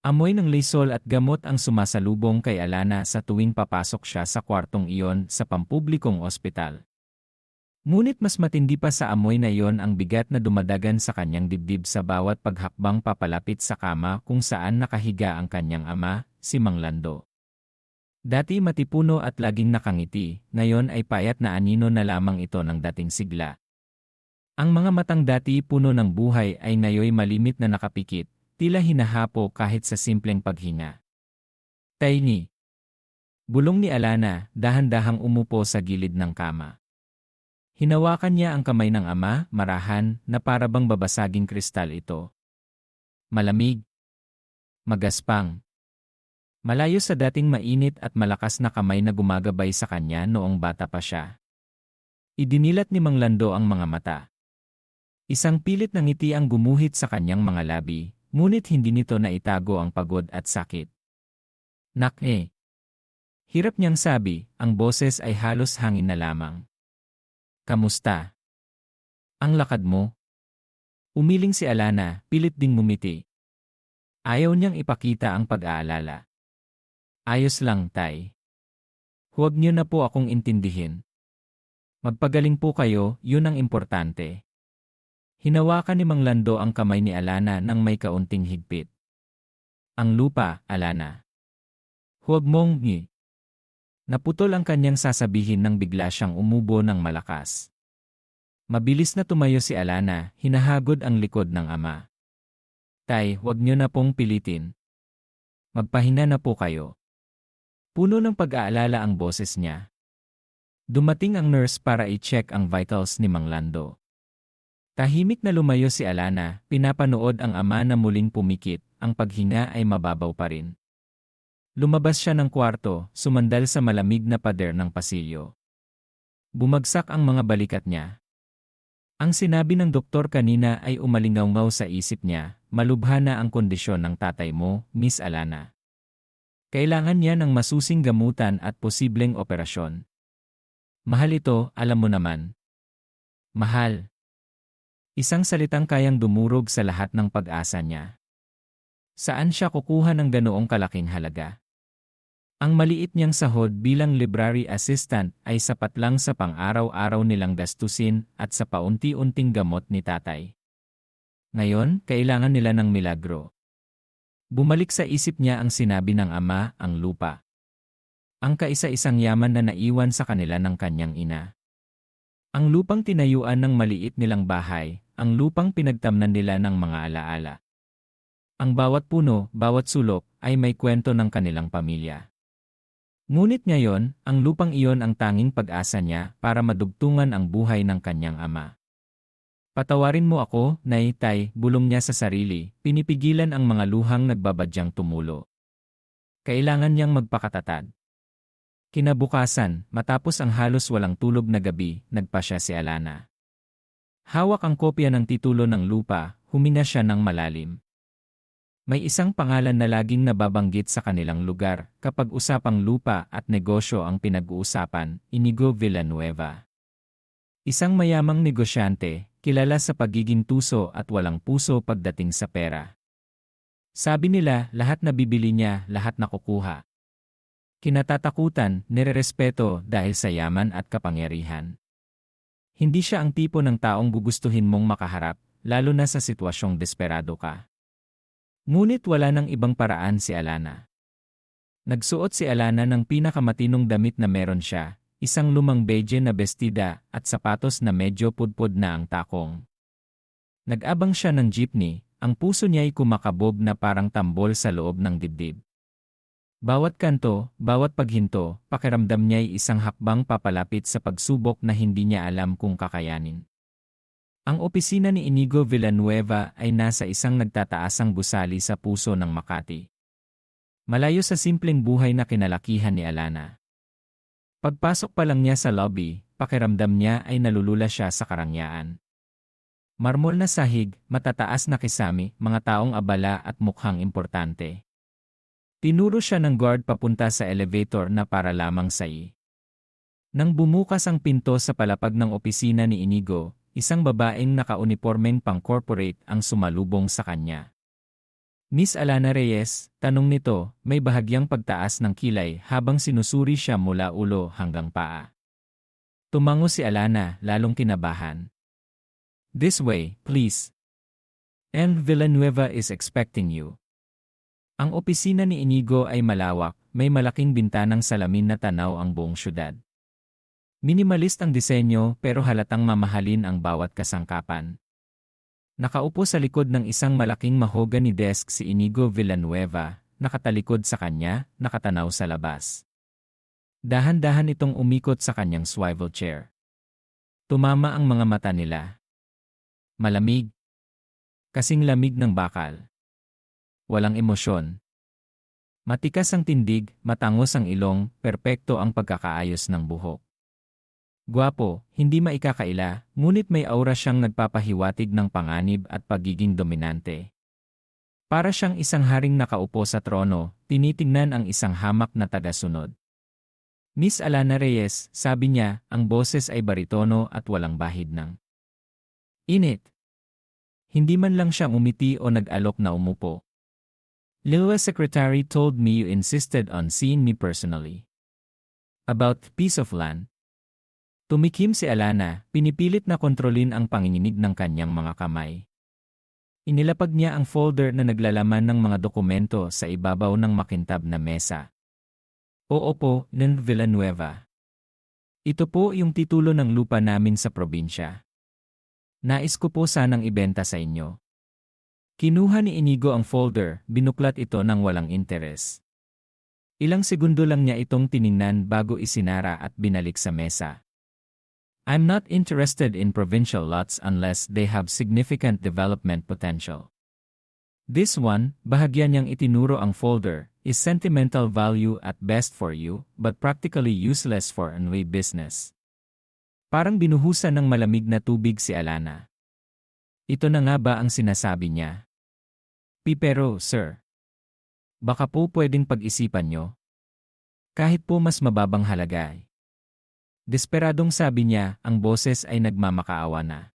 Amoy ng lisol at gamot ang sumasalubong kay Alana sa tuwing papasok siya sa kwartong iyon sa pampublikong ospital. Ngunit mas matindi pa sa amoy na iyon ang bigat na dumadagan sa kanyang dibdib sa bawat paghakbang papalapit sa kama kung saan nakahiga ang kanyang ama, si Mang Lando. Dati matipuno at laging nakangiti, ngayon ay payat na anino na lamang ito ng dating sigla. Ang mga matang dati puno ng buhay ay ngayoy malimit na nakapikit, tila hinahapo kahit sa simpleng paghinga. Tiny. Bulong ni Alana, dahan-dahang umupo sa gilid ng kama. Hinawakan niya ang kamay ng ama, marahan, na parabang babasaging kristal ito. Malamig. Magaspang. Malayo sa dating mainit at malakas na kamay na gumagabay sa kanya noong bata pa siya. Idinilat ni Mang Lando ang mga mata. Isang pilit na ngiti ang gumuhit sa kanyang mga labi, ngunit hindi nito naitago ang pagod at sakit. Nak eh. Hirap niyang sabi, ang boses ay halos hangin na lamang. Kamusta? Ang lakad mo? Umiling si Alana, pilit ding mumiti. Ayaw niyang ipakita ang pag-aalala. Ayos lang, Tay. Huwag niyo na po akong intindihin. Magpagaling po kayo, yun ang importante. Hinawakan ni Mang Lando ang kamay ni Alana nang may kaunting higpit. Ang lupa, Alana. Huwag mong ngi. Naputol ang kanyang sasabihin nang bigla siyang umubo ng malakas. Mabilis na tumayo si Alana, hinahagod ang likod ng ama. Tay, huwag niyo na pong pilitin. Magpahinga na po kayo. Puno ng pag-aalala ang boses niya. Dumating ang nurse para i-check ang vitals ni Mang Lando. Tahimik na lumayo si Alana, pinapanood ang ama na muling pumikit, ang paghinga ay mababaw pa rin. Lumabas siya ng kwarto, sumandal sa malamig na pader ng pasilyo. Bumagsak ang mga balikat niya. Ang sinabi ng doktor kanina ay umalingaw-ngaw sa isip niya, malubha na ang kondisyon ng tatay mo, Miss Alana. Kailangan niya ng masusing gamutan at posibleng operasyon. Mahal ito, alam mo naman. Mahal. Isang salitang kayang dumurog sa lahat ng pag-asa niya. Saan siya kukuha ng ganoong kalaking halaga? Ang maliit niyang sahod bilang library assistant ay sapat lang sa pang-araw-araw nilang gastusin at sa paunti-unting gamot ni tatay. Ngayon, kailangan nila ng milagro. Bumalik sa isip niya ang sinabi ng ama, ang lupa. Ang kaisa-isang yaman na naiwan sa kanila ng kanyang ina. Ang lupang tinayuan ng maliit nilang bahay, ang lupang pinagtamnan nila ng mga alaala. Ang bawat puno, bawat sulok, ay may kwento ng kanilang pamilya. Ngunit ngayon, ang lupang iyon ang tanging pag-asa niya para madugtungan ang buhay ng kanyang ama. Patawarin mo ako, Nay, Tay, bulong niya sa sarili, pinipigilan ang mga luhang nagbabadyang tumulo. Kailangan niyang magpakatatag. Kinabukasan, matapos ang halos walang tulog na gabi, nagpasya si Alana. Hawak ang kopya ng titulo ng lupa, huminga siya ng malalim. May isang pangalan na laging nababanggit sa kanilang lugar kapag usapang lupa at negosyo ang pinag-uusapan, Inigo Villanueva. Isang mayamang negosyante, kilala sa pagiging tuso at walang puso pagdating sa pera. Sabi nila, lahat na bibili niya, lahat nakukuha. Kinatatakutan, nirerespeto dahil sa yaman at kapangyarihan. Hindi siya ang tipo ng taong gugustuhin mong makaharap, lalo na sa sitwasyong desperado ka. Ngunit wala nang ibang paraan si Alana. Nagsuot si Alana ng pinakamatinong damit na meron siya, isang lumang beige na bestida at sapatos na medyo pudpod na ang takong. Nag-abang siya ng jeepney, ang puso niya'y kumakabob na parang tambol sa loob ng dibdib. Bawat kanto, bawat paghinto, pakiramdam niya'y isang hakbang papalapit sa pagsubok na hindi niya alam kung kakayanin. Ang opisina ni Inigo Villanueva ay nasa isang nagtataasang gusali sa puso ng Makati. Malayo sa simpleng buhay na kinalakihan ni Alana. Pagpasok pa lang niya sa lobby, pakiramdam niya ay nalulula siya sa karangyaan. Marmol na sahig, matataas na kisami, mga taong abala at mukhang importante. Tinuro siya ng guard papunta sa elevator na para lamang sa i. Nang bumukas ang pinto sa palapag ng opisina ni Inigo, isang babaeng naka-unipormeng pang-corporate ang sumalubong sa kanya. Miss Alana Reyes, tanong nito, may bahagyang pagtaas ng kilay habang sinusuri siya mula ulo hanggang paa. Tumango si Alana, lalong kinabahan. This way, please. And Villanueva is expecting you. Ang opisina ni Inigo ay malawak, may malaking bintanang salamin na tanaw ang buong syudad. Minimalist ang disenyo pero halatang mamahalin ang bawat kasangkapan. Nakaupo sa likod ng isang malaking mahogany desk si Inigo Villanueva, nakatalikod sa kanya, nakatanaw sa labas. Dahan-dahan itong umikot sa kanyang swivel chair. Tumama ang mga mata nila. Malamig. Kasing lamig ng bakal. Walang emosyon. Matikas ang tindig, matangos ang ilong, perpekto ang pagkakaayos ng buhok. Gwapo, hindi maikakaila, ngunit may aura siyang nagpapahiwatig ng panganib at pagiging dominante. Para siyang isang haring nakaupo sa trono, tinitingnan ang isang hamak na tagasunod. Miss Alana Reyes, sabi niya, ang boses ay baritono at walang bahid ng init. Hindi man lang siya umiti o nag-alok na umupo. Lilwa secretary told me you insisted on seeing me personally. About piece of land. Tumikim si Alana, pinipilit na kontrolin ang panginginig ng kanyang mga kamay. Inilapag niya ang folder na naglalaman ng mga dokumento sa ibabaw ng makintab na mesa. Oo po, Len Villanueva. Ito po yung titulo ng lupa namin sa probinsya. Nais ko po sanang ibenta sa inyo. Kinuha ni Inigo ang folder, binuklat ito ng walang interes. Ilang segundo lang niya itong tiningnan bago isinara at binalik sa mesa. I'm not interested in provincial lots unless they have significant development potential. This one, bahagya niyang itinuro ang folder, is sentimental value at best for you, but practically useless for anyway business. Parang binuhusan ng malamig na tubig si Alana. Ito na nga ba ang sinasabi niya? Pero, sir. Baka po pwedeng pag-isipan nyo. Kahit po mas mababang halaga ay. Desperadong sabi niya, ang boses ay nagmamakaawa na.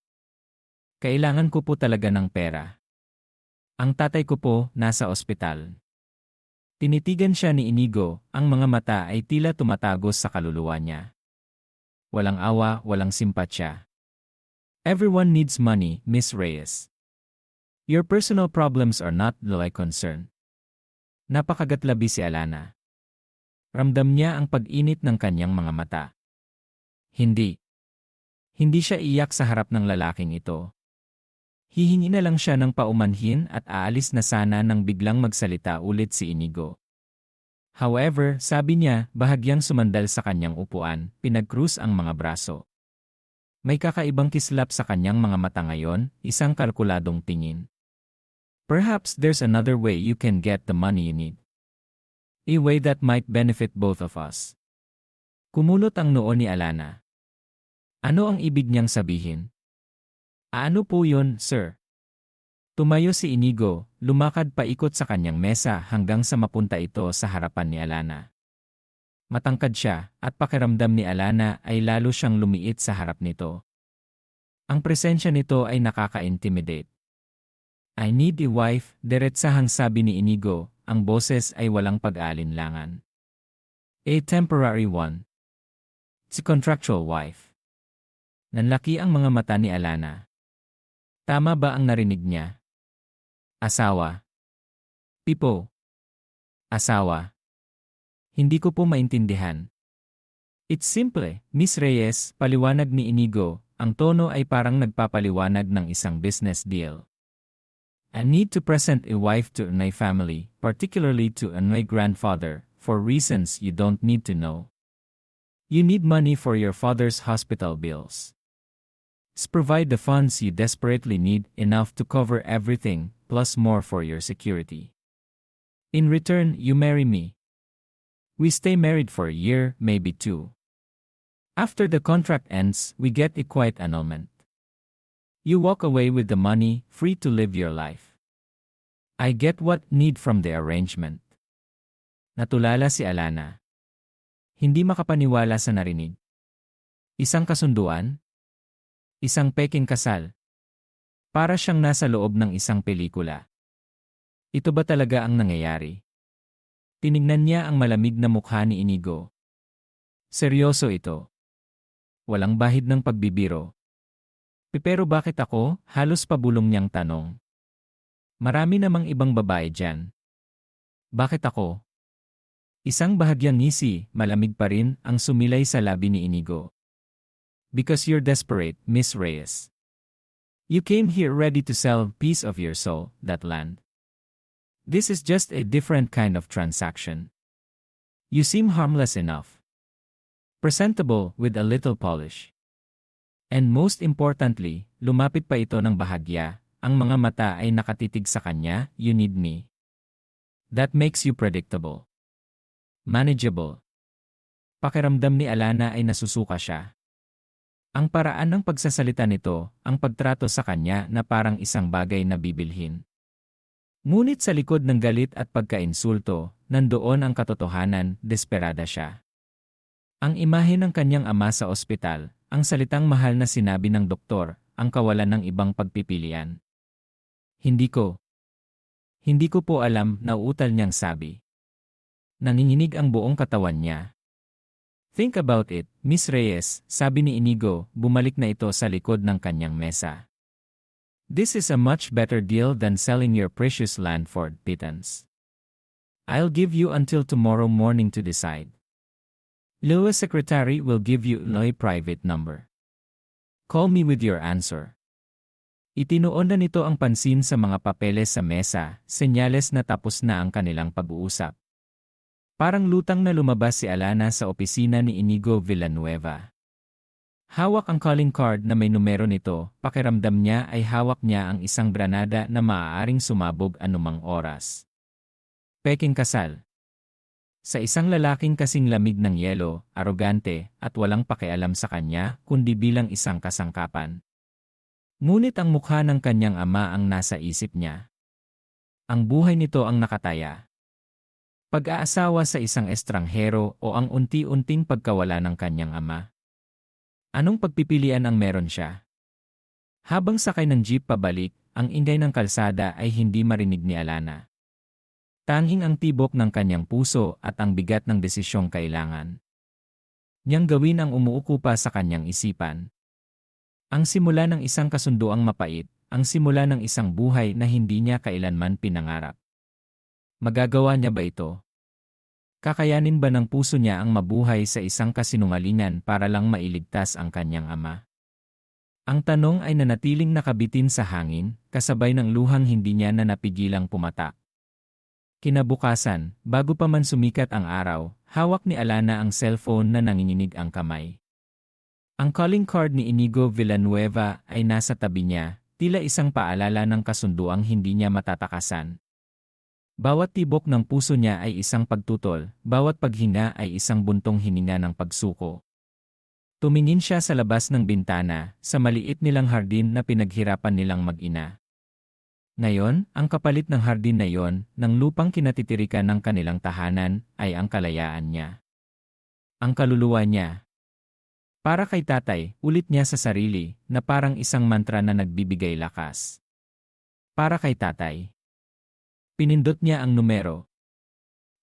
Kailangan ko po talaga ng pera. Ang tatay ko po, nasa ospital. Tinitigan siya ni Inigo, ang mga mata ay tila tumatagos sa kaluluwa niya. Walang awa, walang simpatsya. Everyone needs money, Miss Reyes. Your personal problems are not my concern. Napakagatlabi si Alana. Ramdam niya ang pag-init ng kanyang mga mata. Hindi. Hindi siya iyak sa harap ng lalaking ito. Hihingi na lang siya ng paumanhin at aalis na sana nang biglang magsalita ulit si Inigo. However, sabi niya, bahagyang sumandal sa kanyang upuan, pinagkrus ang mga braso. May kakaibang kislap sa kanyang mga mata ngayon, isang kalkuladong tingin. Perhaps there's another way you can get the money you need. A way that might benefit both of us. Kumulot ang noo ni Alana. Ano ang ibig niyang sabihin? Ano po yun, sir? Tumayo si Inigo, lumakad paikot sa kanyang mesa hanggang sa mapunta ito sa harapan ni Alana. Matangkad siya, at pakiramdam ni Alana ay lalo siyang lumiit sa harap nito. Ang presensya nito ay nakaka-intimidate. I need a wife, diretsahang sabi ni Inigo, ang boses ay walang pag-aalinlangan. A temporary one. It's a contractual wife. Nanlaki ang mga mata ni Alana. Tama ba ang narinig niya? Asawa. Pipo. Asawa. Hindi ko po maintindihan. It's simple, Miss Reyes, paliwanag ni Inigo, ang tono ay parang nagpapaliwanag ng isang business deal. I need to present a wife to my family, particularly to my grandfather, for reasons you don't need to know. You need money for your father's hospital bills. Provide the funds you desperately need, enough to cover everything, plus more for your security. In return, you marry me. We stay married for a year, maybe two. After the contract ends, we get a quiet annulment. You walk away with the money, free to live your life. I get what need from the arrangement. Natulala si Alana. Hindi makapaniwala sa narinig. Isang kasunduan? Isang peking kasal. Para siyang nasa loob ng isang pelikula. Ito ba talaga ang nangyayari? Tinignan niya ang malamig na mukha ni Inigo. Seryoso ito. Walang bahid ng pagbibiro. Pero bakit ako? Halos pabulong niyang tanong. Marami namang ibang babae dyan. Bakit ako? Isang bahagyang ngisi, malamig pa rin, ang sumilay sa labi ni Inigo. Because you're desperate, Miss Reyes. You came here ready to sell a piece of your soul, that land. This is just a different kind of transaction. You seem harmless enough. Presentable with a little polish. And most importantly, lumapit pa ito ng bahagya, ang mga mata ay nakatitig sa kanya, you need me. That makes you predictable. Manageable. Pakiramdam ni Alana ay nasusuka siya. Ang paraan ng pagsasalita nito, ang pagtrato sa kanya na parang isang bagay na bibilhin. Ngunit sa likod ng galit at pagkainsulto, nandoon ang katotohanan, desperada siya. Ang imahe ng kanyang ama sa ospital, ang salitang mahal na sinabi ng doktor, ang kawalan ng ibang pagpipilian. Hindi ko po alam, nauutal niyang sabi. Nanginginig ang buong katawan niya. Think about it, Miss Reyes, sabi ni Inigo, bumalik na ito sa likod ng kanyang mesa. This is a much better deal than selling your precious land for pittance. I'll give you until tomorrow morning to decide. Louis' secretary will give you a private number. Call me with your answer. Itinuon na nito ang pansin sa mga papeles sa mesa, senyales na tapos na ang kanilang pag-uusap. Parang lutang na lumabas si Alana sa opisina ni Inigo Villanueva. Hawak ang calling card na may numero nito, pakiramdam niya ay hawak niya ang isang granada na maaaring sumabog anumang oras. Peking kasal. Sa isang lalaking kasing lamig ng yelo, arogante, at walang pakialam sa kanya, kundi bilang isang kasangkapan. Ngunit ang mukha ng kanyang ama ang nasa isip niya. Ang buhay nito ang nakataya. Pag-aasawa sa isang estranghero o ang unti-unting pagkawala ng kanyang ama. Anong pagpipilian ang meron siya? Habang sakay ng jeep pabalik, ang ingay ng kalsada ay hindi marinig ni Alana. Tanging ang tibok ng kanyang puso at ang bigat ng desisyong kailangan niyang gawin ang umuuko pa sa kanyang isipan. Ang simula ng isang kasunduang mapait, ang simula ng isang buhay na hindi niya kailanman pinangarap. Magagawa niya ba ito? Kakayanin ba ng puso niya ang mabuhay sa isang kasinungalingan para lang mailigtas ang kanyang ama? Ang tanong ay nanatiling nakabitin sa hangin, kasabay ng luhang hindi niya na napigilang pumatak. Kinabukasan, bago pa man sumikat ang araw, hawak ni Alana ang cellphone na nanginginig ang kamay. Ang calling card ni Inigo Villanueva ay nasa tabi niya, tila isang paalala ng kasunduang hindi niya matatakasan. Bawat tibok ng puso niya ay isang pagtutol, bawat paghinga ay isang buntong hininga ng pagsuko. Tumingin siya sa labas ng bintana, sa maliit nilang hardin na pinaghirapan nilang mag-ina. Ngayon, ang kapalit ng hardin na yon, ng lupang kinatitirikan ng kanilang tahanan, ay ang kalayaan niya. Ang kaluluwa niya. Para kay tatay, ulit niya sa sarili, na parang isang mantra na nagbibigay lakas. Para kay tatay. Pinindot niya ang numero.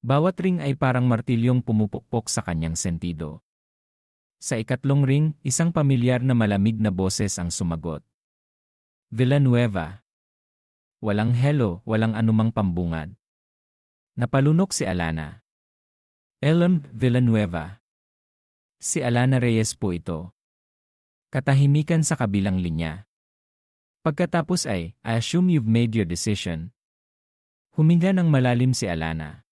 Bawat ring ay parang martilyong pumupukpok sa kanyang sentido. Sa ikatlong ring, isang pamilyar na malamig na boses ang sumagot. Villanueva. Walang hello, walang anumang pambungad. Napalunok si Alana. Ellen Villanueva. Si Alana Reyes po ito. Katahimikan sa kabilang linya. Pagkatapos ay, I assume you've made your decision. Huminga ng malalim si Alana.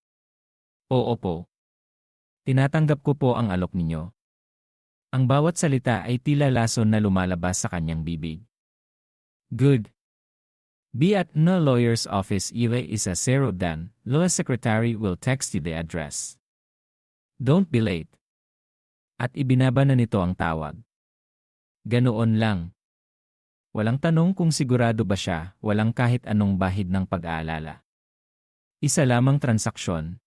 Oo po. Tinatanggap ko po ang alok ninyo. Ang bawat salita ay tila lason na lumalabas sa kanyang bibig. Good. Be at no lawyer's office either is a zero dan, law secretary will text you the address. Don't be late. At ibinaba na nito ang tawag. Ganoon lang. Walang tanong kung sigurado ba siya, walang kahit anong bahid ng pag-aalala. Isa lamang transaksyon.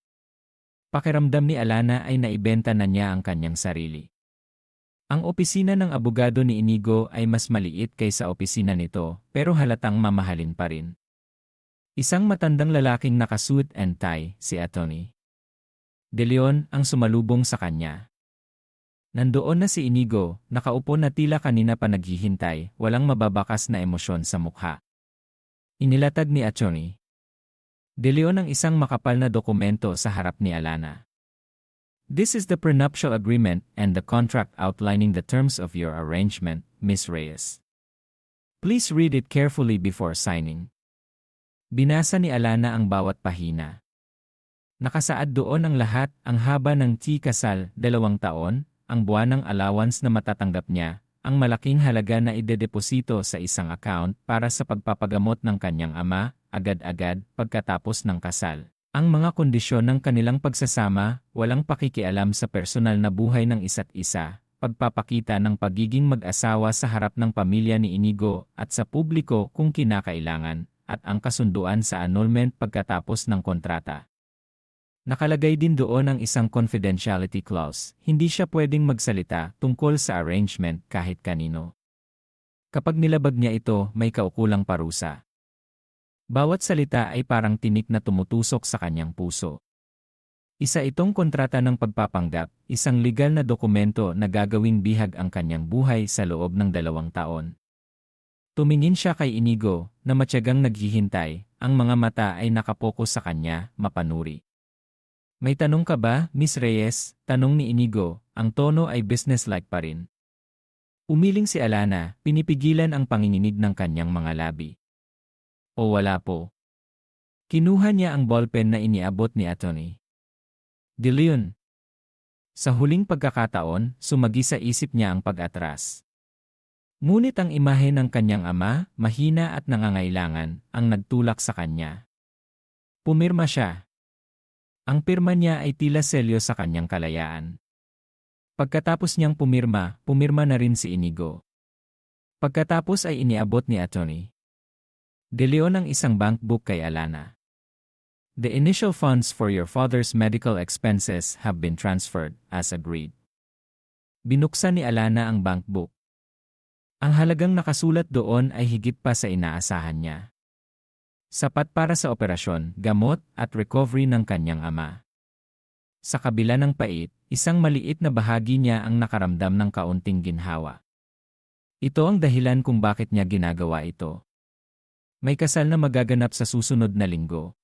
Pakiramdam ni Alana ay naibenta na niya ang kanyang sarili. Ang opisina ng abogado ni Inigo ay mas maliit kaysa opisina nito, pero halatang mamahalin pa rin. Isang matandang lalaking naka-suit and tie, si Atty. De Leon, ang sumalubong sa kanya. Nandoon na si Inigo, nakaupo na tila kanina pa naghihintay, walang mababakas na emosyon sa mukha. Inilatag ni Atty. De Leon ang isang makapal na dokumento sa harap ni Alana. This is the prenuptial agreement and the contract outlining the terms of your arrangement, Miss Reyes. Please read it carefully before signing. Binasa ni Alana ang bawat pahina. Nakasaad doon ang lahat, ang haba ng kasal, 2 taon, ang buwan ng allowance na matatanggap niya, ang malaking halaga na idedeposito sa isang account para sa pagpapagamot ng kanyang ama, agad-agad pagkatapos ng kasal. Ang mga kondisyon ng kanilang pagsasama, walang pakikialam sa personal na buhay ng isa't isa, pagpapakita ng pagiging mag-asawa sa harap ng pamilya ni Inigo at sa publiko kung kinakailangan, at ang kasunduan sa annulment pagkatapos ng kontrata. Nakalagay din doon ang isang confidentiality clause, hindi siya pwedeng magsalita tungkol sa arrangement kahit kanino. Kapag nilabag niya ito, may kaukulang parusa. Bawat salita ay parang tinik na tumutusok sa kanyang puso. Isa itong kontrata ng pagpapanggap, isang legal na dokumento na gagawing bihag ang kanyang buhay sa loob ng 2 taon. Tumingin siya kay Inigo, na matyagang naghihintay, ang mga mata ay nakapokus sa kanya, mapanuri. May tanong ka ba, Miss Reyes? Tanong ni Inigo, ang tono ay businesslike pa rin. Umiling si Alana, pinipigilan ang panginginig ng kanyang mga labi. O wala po. Kinuha niya ang ballpen na iniabot ni Atty. De Leon. Sa huling pagkakataon, sumagi sa isip niya ang pag-atras. Ngunit ang imahe ng kanyang ama, mahina at nangangailangan, ang nagtulak sa kanya. Pumirma siya. Ang pirma niya ay tila selyo sa kanyang kalayaan. Pagkatapos niyang pumirma na rin si Inigo. Pagkatapos ay iniabot ni Atty. De Leon ang isang bank book kay Alana. The initial funds for your father's medical expenses have been transferred, as agreed. Binuksan ni Alana ang bank book. Ang halagang nakasulat doon ay higit pa sa inaasahan niya. Sapat para sa operasyon, gamot, at recovery ng kanyang ama. Sa kabila ng pait, isang maliit na bahagi niya ang nakaramdam ng kaunting ginhawa. Ito ang dahilan kung bakit niya ginagawa ito. May kasal na magaganap sa susunod na linggo.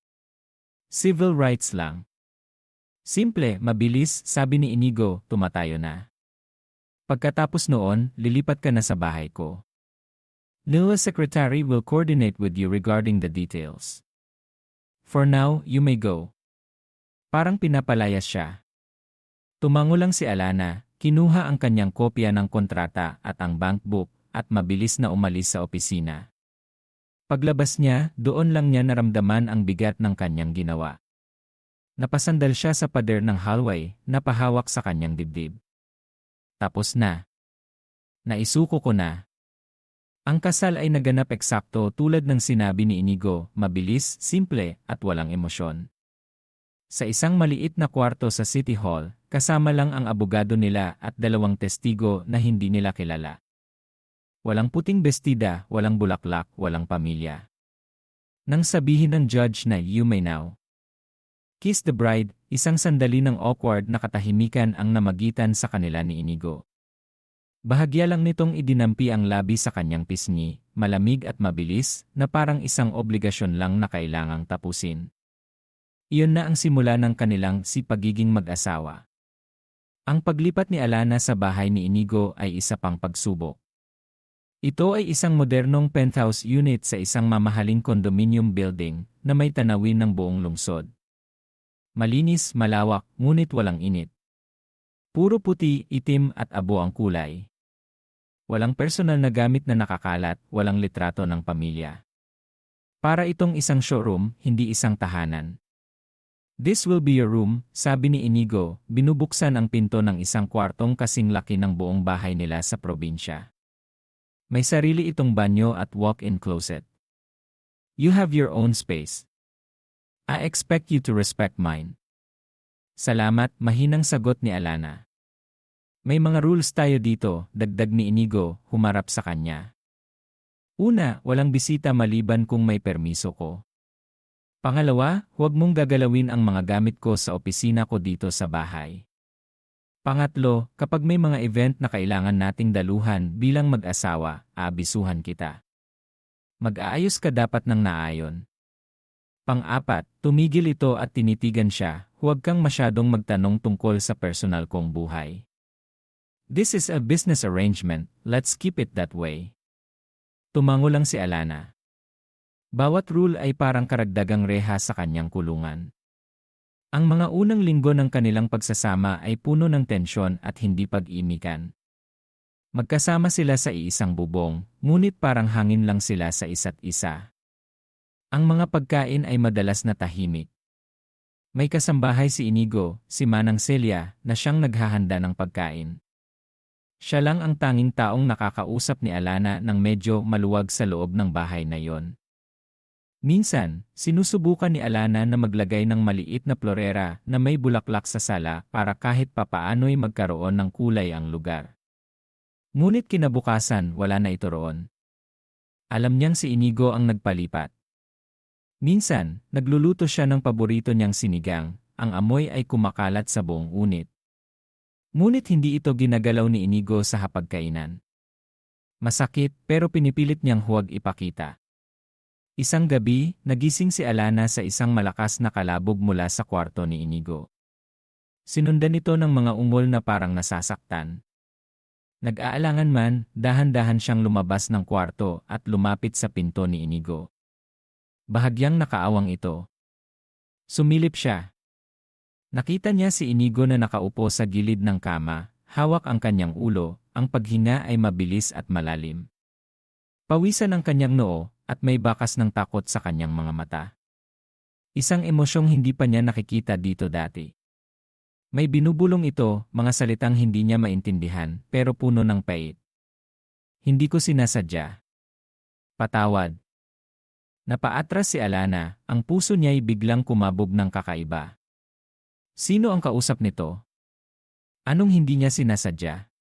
Civil rights lang. Simple, mabilis, sabi ni Inigo, tumatayo na. Pagkatapos noon, lilipat ka na sa bahay ko. Nila's secretary will coordinate with you regarding the details. For now, you may go. Parang pinapalayas siya. Tumango lang si Alana, kinuha ang kanyang kopya ng kontrata at ang bank book, at mabilis na umalis sa opisina. Paglabas niya, doon lang niya naramdaman ang bigat ng kanyang ginawa. Napasandal siya sa pader ng hallway, napahawak sa kanyang dibdib. Tapos na. Naisuko ko na. Ang kasal ay naganap eksakto tulad ng sinabi ni Inigo, mabilis, simple, at walang emosyon. Sa isang maliit na kwarto sa City Hall, kasama lang ang abogado nila at 2 testigo na hindi nila kilala. Walang puting bestida, walang bulaklak, walang pamilya. Nang sabihin ng judge na you may now kiss the bride, isang sandali ng awkward na katahimikan ang namagitan sa kanila ni Inigo. Bahagya lang nitong idinampi ang labi sa kanyang pisngi, malamig at mabilis, na parang isang obligasyon lang na kailangang tapusin. Iyon na ang simula ng kanilang pagiging mag-asawa. Ang paglipat ni Alana sa bahay ni Inigo ay isa pang pagsubok. Ito ay isang modernong penthouse unit sa isang mamahaling condominium building na may tanawin ng buong lungsod. Malinis, malawak, ngunit walang init. Puro puti, itim at abo ang kulay. Walang personal na gamit na nakakalat, walang litrato ng pamilya. Para itong isang showroom, hindi isang tahanan. This will be your room, sabi ni Inigo, binubuksan ang pinto ng isang kwartong kasing laki ng buong bahay nila sa probinsya. May sarili itong banyo at walk-in closet. You have your own space. I expect you to respect mine. Salamat, mahinang sagot ni Alana. May mga rules tayo dito, dagdag ni Inigo, humarap sa kanya. Una, walang bisita maliban kung may permiso ko. Pangalawa, huwag mong gagalawin ang mga gamit ko sa opisina ko dito sa bahay. Pangatlo, kapag may mga event na kailangan nating daluhan bilang mag-asawa, aabisuhan kita. Mag-aayos ka dapat ng naayon. Pang-apat, tumigil ito at tinitigan siya, huwag kang masyadong magtanong tungkol sa personal kong buhay. This is a business arrangement, let's keep it that way. Tumango lang si Alana. Bawat rule ay parang karagdagang reha sa kanyang kulungan. Ang mga unang linggo ng kanilang pagsasama ay puno ng tensyon at hindi pag-imikan. Magkasama sila sa iisang bubong, ngunit parang hangin lang sila sa isa't isa. Ang mga pagkain ay madalas na tahimik. May kasambahay si Inigo, si Manang Celia, na siyang naghahanda ng pagkain. Siya lang ang tanging taong nakakausap ni Alana ng medyo maluwag sa loob ng bahay na yon. Minsan, sinusubukan ni Alana na maglagay ng maliit na florera na may bulaklak sa sala para kahit papaano'y magkaroon ng kulay ang lugar. Ngunit kinabukasan wala na ito roon. Alam niyang si Inigo ang nagpalipat. Minsan, nagluluto siya ng paborito niyang sinigang, ang amoy ay kumakalat sa buong unit. Ngunit hindi ito ginagalaw ni Inigo sa hapagkainan. Masakit pero pinipilit niyang huwag ipakita. Isang gabi, nagising si Alana sa isang malakas na kalabog mula sa kwarto ni Inigo. Sinundan ito ng mga ungol na parang nasasaktan. Nag-aalangan man, dahan-dahan siyang lumabas ng kwarto at lumapit sa pinto ni Inigo. Bahagyang nakaawang ito. Sumilip siya. Nakita niya si Inigo na nakaupo sa gilid ng kama, hawak ang kanyang ulo, ang paghinga ay mabilis at malalim. Pawisan ang kanyang noo, at may bakas ng takot sa kanyang mga mata. Isang emosyong hindi pa niya nakikita dito dati. May binubulong ito, mga salitang hindi niya maintindihan, pero puno ng pait. Hindi ko sinasadya. Patawad. Napaatras si Alana, ang puso niya'y biglang kumabog ng kakaiba. Sino ang kausap nito? Anong hindi niya sinasadya?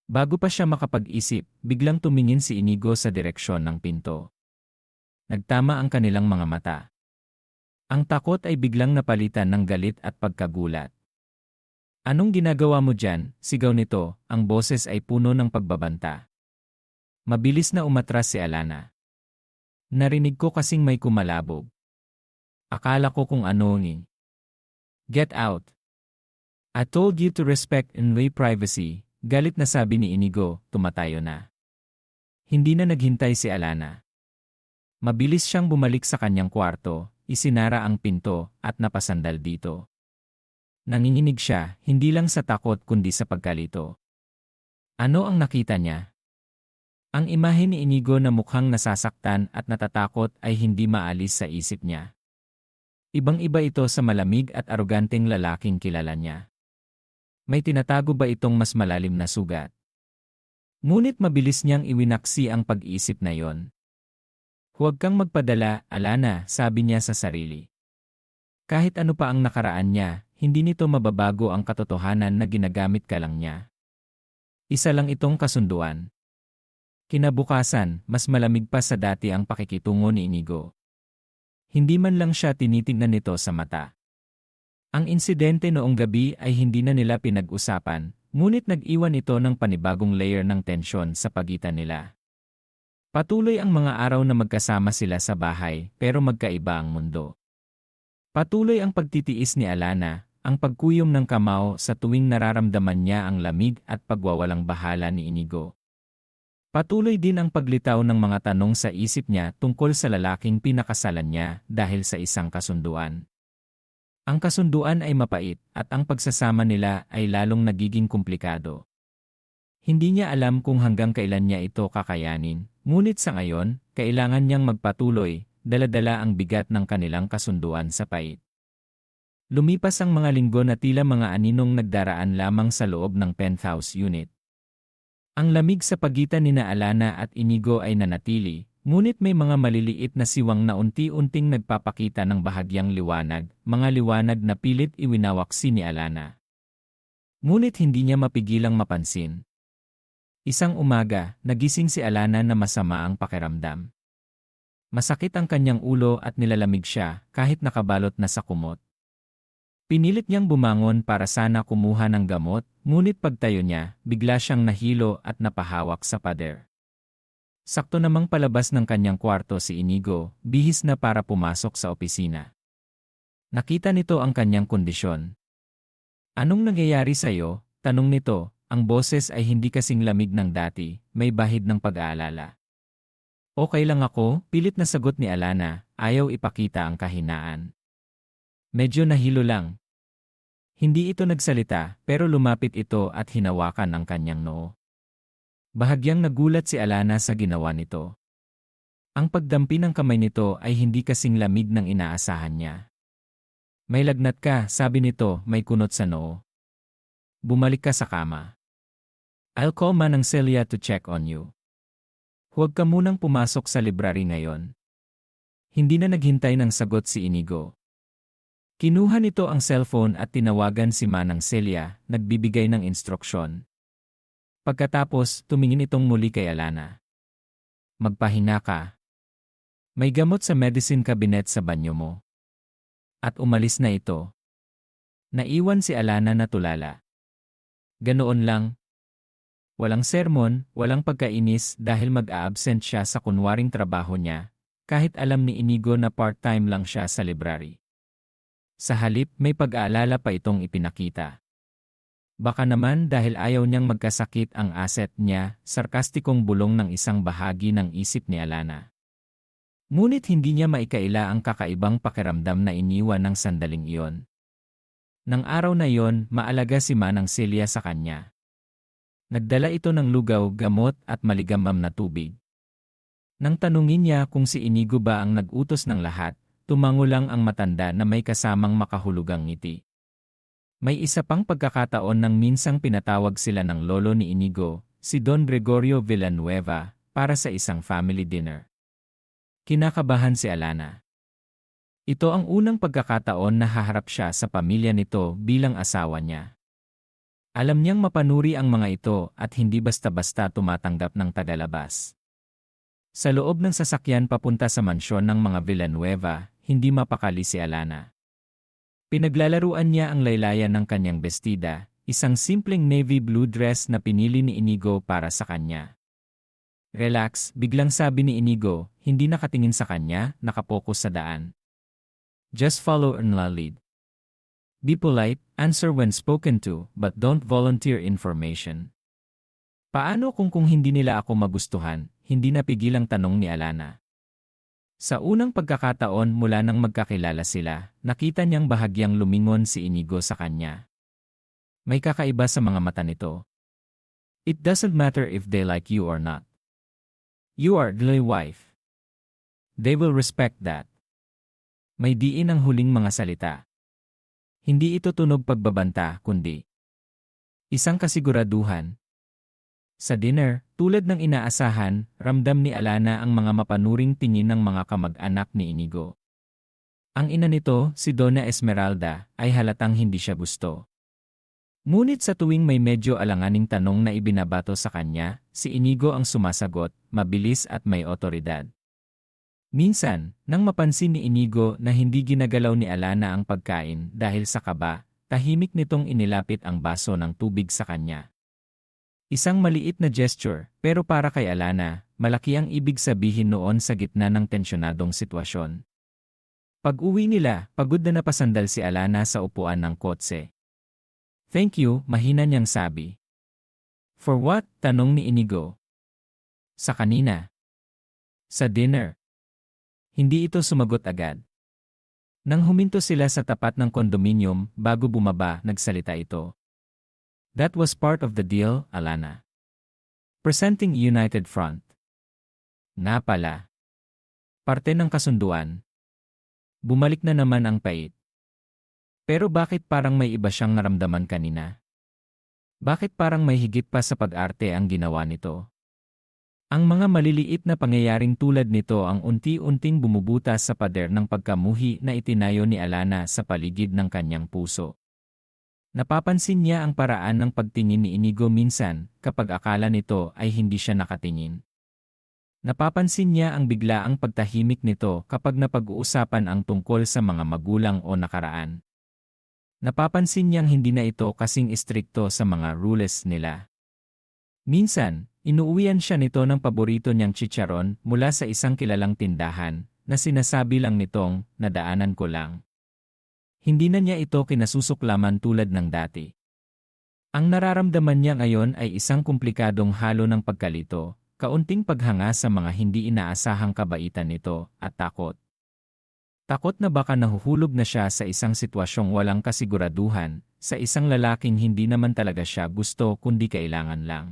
Bago pa siya makapag-isip, biglang tumingin si Inigo sa direksyon ng pinto. Nagtama ang kanilang mga mata. Ang takot ay biglang napalitan ng galit at pagkagulat. Anong ginagawa mo dyan? Sigaw nito, ang boses ay puno ng pagbabanta. Mabilis na umatras si Alana. Narinig ko kasing may kumalabog. Akala ko kung ano ni. Get out. I told you to respect and lay privacy, galit na sabi ni Inigo, tumatayo na. Hindi na naghintay si Alana. Mabilis siyang bumalik sa kanyang kwarto, isinara ang pinto, at napasandal dito. Nanginginig siya, hindi lang sa takot kundi sa pagkalito. Ano ang nakita niya? Ang imahe ni Inigo na mukhang nasasaktan at natatakot ay hindi maalis sa isip niya. Ibang-iba ito sa malamig at aroganteng lalaking kilala niya. May tinatago ba itong mas malalim na sugat? Ngunit mabilis niyang iwinaksi ang pag-iisip na yon. Huwag kang magpadala, Alana, sabi niya sa sarili. Kahit ano pa ang nakaraan niya, hindi nito mababago ang katotohanan na ginagamit ka lang niya. Isa lang itong kasunduan. Kinabukasan, mas malamig pa sa dati ang pakikitungo ni Inigo. Hindi man lang siya tinitingnan nito sa mata. Ang insidente noong gabi ay hindi na nila pinag-usapan, ngunit nag-iwan ito ng panibagong layer ng tensyon sa pagitan nila. Patuloy ang mga araw na magkasama sila sa bahay, pero magkaiba ang mundo. Patuloy ang pagtitiis ni Alana, ang pagkuyom ng kamao sa tuwing nararamdaman niya ang lamig at pagwawalang bahala ni Inigo. Patuloy din ang paglitaw ng mga tanong sa isip niya tungkol sa lalaking pinakasalan niya dahil sa isang kasunduan. Ang kasunduan ay mapait at ang pagsasama nila ay lalong nagiging komplikado. Hindi niya alam kung hanggang kailan niya ito kakayanin, ngunit sa ngayon, kailangan niyang magpatuloy, dala-dala ang bigat ng kanilang kasunduan sa pait. Lumipas ang mga linggo na tila mga aninong nagdaraan lamang sa loob ng penthouse unit. Ang lamig sa pagitan nina Alana at Inigo ay nanatili, ngunit may mga maliliit na siwang na unti-unting nagpapakita ng bahagyang liwanag, mga liwanag na pilit iwinawaksi ni Alana. Ngunit hindi niya mapigilang mapansin. Isang umaga, nagising si Alana na masama ang pakiramdam. Masakit ang kanyang ulo at nilalamig siya kahit nakabalot na sa kumot. Pinilit niyang bumangon para sana kumuha ng gamot, ngunit pagtayo niya, bigla siyang nahilo at napahawak sa pader. Sakto namang palabas ng kanyang kwarto si Inigo, bihis na para pumasok sa opisina. Nakita nito ang kanyang kondisyon. "Anong nangyayari sa'yo?" tanong nito, ang boses ay hindi kasing lamig ng dati, may bahid ng pag-aalala. "Okay lang ako," pilit na sagot ni Alana, ayaw ipakita ang kahinaan. "Medyo nahilo lang." Hindi ito nagsalita, pero lumapit ito at hinawakan ang kanyang noo. Bahagyang nagulat si Alana sa ginawa nito. Ang pagdampi ng kamay nito ay hindi kasing lamig ng inaasahan niya. "May lagnat ka," sabi nito, may kunot sa noo. "Bumalik ka sa kama. I'll call Manang Celia to check on you. Huwag ka munang pumasok sa library ngayon." Hindi na naghintay ng sagot si Inigo. Kinuha nito ang cellphone at tinawagan si Manang Celia, nagbibigay ng instruksyon. Pagkatapos, tumingin itong muli kay Alana. "Magpahinga ka. May gamot sa medicine cabinet sa banyo mo." At umalis na ito. Naiwan si Alana na tulala. Ganoon lang. Walang sermon, walang pagkainis dahil mag-a-absent siya sa kunwaring trabaho niya, kahit alam ni Inigo na part-time lang siya sa library. Sa halip, may pag-aalala pa itong ipinakita. Baka naman dahil ayaw niyang magkasakit ang asset niya, sarkastikong bulong ng isang bahagi ng isip ni Alana. Ngunit hindi niya maikaila ang kakaibang pakiramdam na iniwan ng sandaling iyon. Nang araw na iyon, maalaga si Manang Celia sa kanya. Nagdala ito ng lugaw, gamot at maligamgam na tubig. Nang tanungin niya kung si Inigo ba ang nag-utos ng lahat, tumango lang ang matanda na may kasamang makahulugang ngiti. May isa pang pagkakataon nang minsang pinatawag sila ng lolo ni Inigo, si Don Gregorio Villanueva, para sa isang family dinner. Kinakabahan si Alana. Ito ang unang pagkakataon na haharap siya sa pamilya nito bilang asawa niya. Alam niyang mapanuri ang mga ito at hindi basta-basta tumatanggap ng tagalabas. Sa loob ng sasakyan papunta sa mansyon ng mga Villanueva, hindi mapakali si Alana. Pinaglalaruan niya ang laylayan ng kanyang bestida, isang simpleng navy blue dress na pinili ni Inigo para sa kanya. "Relax," biglang sabi ni Inigo, hindi nakatingin sa kanya, nakapokus sa daan. "Just follow and lead. Be polite, answer when spoken to, but don't volunteer information." Paano kung hindi nila ako magustuhan? Hindi napigilang tanong ni Alana. Sa unang pagkakataon mula nang magkakilala sila, nakita niyang bahagyang lumingon si Inigo sa kanya. May kakaiba sa mga mata nito. "It doesn't matter if they like you or not. You are their wife. They will respect that." May diin ang huling mga salita. Hindi ito tunog pagbabanta kundi isang kasiguraduhan. Sa dinner, tulad ng inaasahan, ramdam ni Alana ang mga mapanuring tingin ng mga kamag-anak ni Inigo. Ang ina nito, si Donna Esmeralda, ay halatang hindi siya gusto. Ngunit sa tuwing may medyo alanganing tanong na ibinabato sa kanya, si Inigo ang sumasagot, mabilis at may otoridad. Minsan, nang mapansin ni Inigo na hindi ginagalaw ni Alana ang pagkain dahil sa kaba, tahimik nitong inilapit ang baso ng tubig sa kanya. Isang maliit na gesture, pero para kay Alana, malaki ang ibig sabihin noon sa gitna ng tensyonadong sitwasyon. Pag-uwi nila, pagod na napasandal si Alana sa upuan ng kotse. "Thank you," mahina niyang sabi. "For what?" tanong ni Inigo. "Sa kanina. Sa dinner." Hindi ito sumagot agad. Nang huminto sila sa tapat ng kondominium, bago bumaba, nagsalita ito. "That was part of the deal, Alana. Presenting United Front." Nga pala. Parte ng kasunduan. Bumalik na naman ang pait. Pero bakit parang may iba siyang naramdaman kanina? Bakit parang may higit pa sa pag-arte ang ginawa nito? Ang mga maliliit na pangyayaring tulad nito ang unti-unting bumubutas sa pader ng pagkamuhi na itinayo ni Alana sa paligid ng kanyang puso. Napapansin niya ang paraan ng pagtingin ni Inigo minsan kapag akala nito ay hindi siya nakatingin. Napapansin niya ang biglaang pagtahimik nito kapag napag-uusapan ang tungkol sa mga magulang o nakaraan. Napapansin niyang hindi na ito kasing istrikto sa mga rules nila. Minsan, inuuwian siya nito ng paborito niyang chicharon mula sa isang kilalang tindahan na sinasabi lang nitong, nadaanan ko lang. Hindi na niya ito kinasusuklaman tulad ng dati. Ang nararamdaman niya ngayon ay isang komplikadong halo ng pagkalito, kaunting paghanga sa mga hindi inaasahang kabaitan nito, at takot. Takot na baka nahuhulog na siya sa isang sitwasyong walang kasiguraduhan, sa isang lalaking hindi naman talaga siya gusto kundi kailangan lang.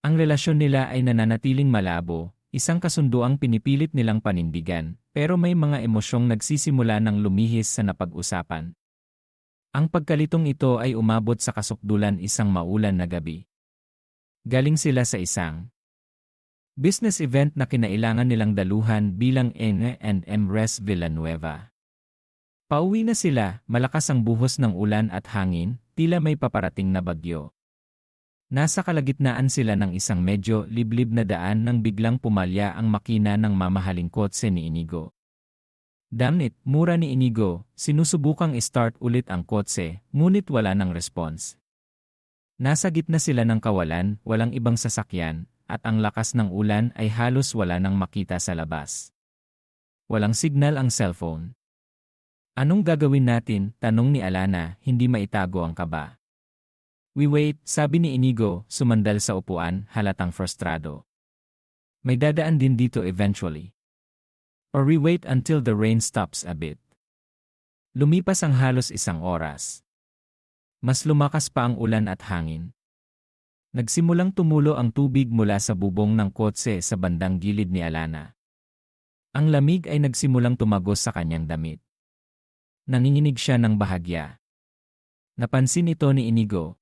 Ang relasyon nila ay nananatiling malabo, isang kasunduang pinipilit nilang panindigan, pero may mga emosyong nagsisimula ng lumihis sa napag-usapan. Ang pagkalitong ito ay umabot sa kasukdulan isang maulan na gabi. Galing sila sa isang business event na kinailangan nilang daluhan bilang N&M Res Villanueva. Pauwi na sila, malakas ang buhos ng ulan at hangin, tila may paparating na bagyo. Nasa kalagitnaan sila ng isang medyo liblib na daan nang biglang pumalya ang makina ng mamahaling kotse ni Inigo. Damnit, mura ni Inigo, sinusubukang i-start ulit ang kotse, ngunit wala ng response. Nasa gitna sila ng kawalan, walang ibang sasakyan, at ang lakas ng ulan ay halos wala nang makita sa labas. Walang signal ang cellphone. Anong gagawin natin? Tanong ni Alana, hindi maitago ang kaba. We wait, sabi ni Inigo, sumandal sa upuan, halatang frustrado. May dadaan din dito eventually. Or we wait until the rain stops a bit. Lumipas ang halos isang oras. Mas lumakas pa ang ulan at hangin. Nagsimulang tumulo ang tubig mula sa bubong ng kotse sa bandang gilid ni Alana. Ang lamig ay nagsimulang tumagos sa kanyang damit. Nanginginig siya ng bahagya. Napansin ito ni Inigo.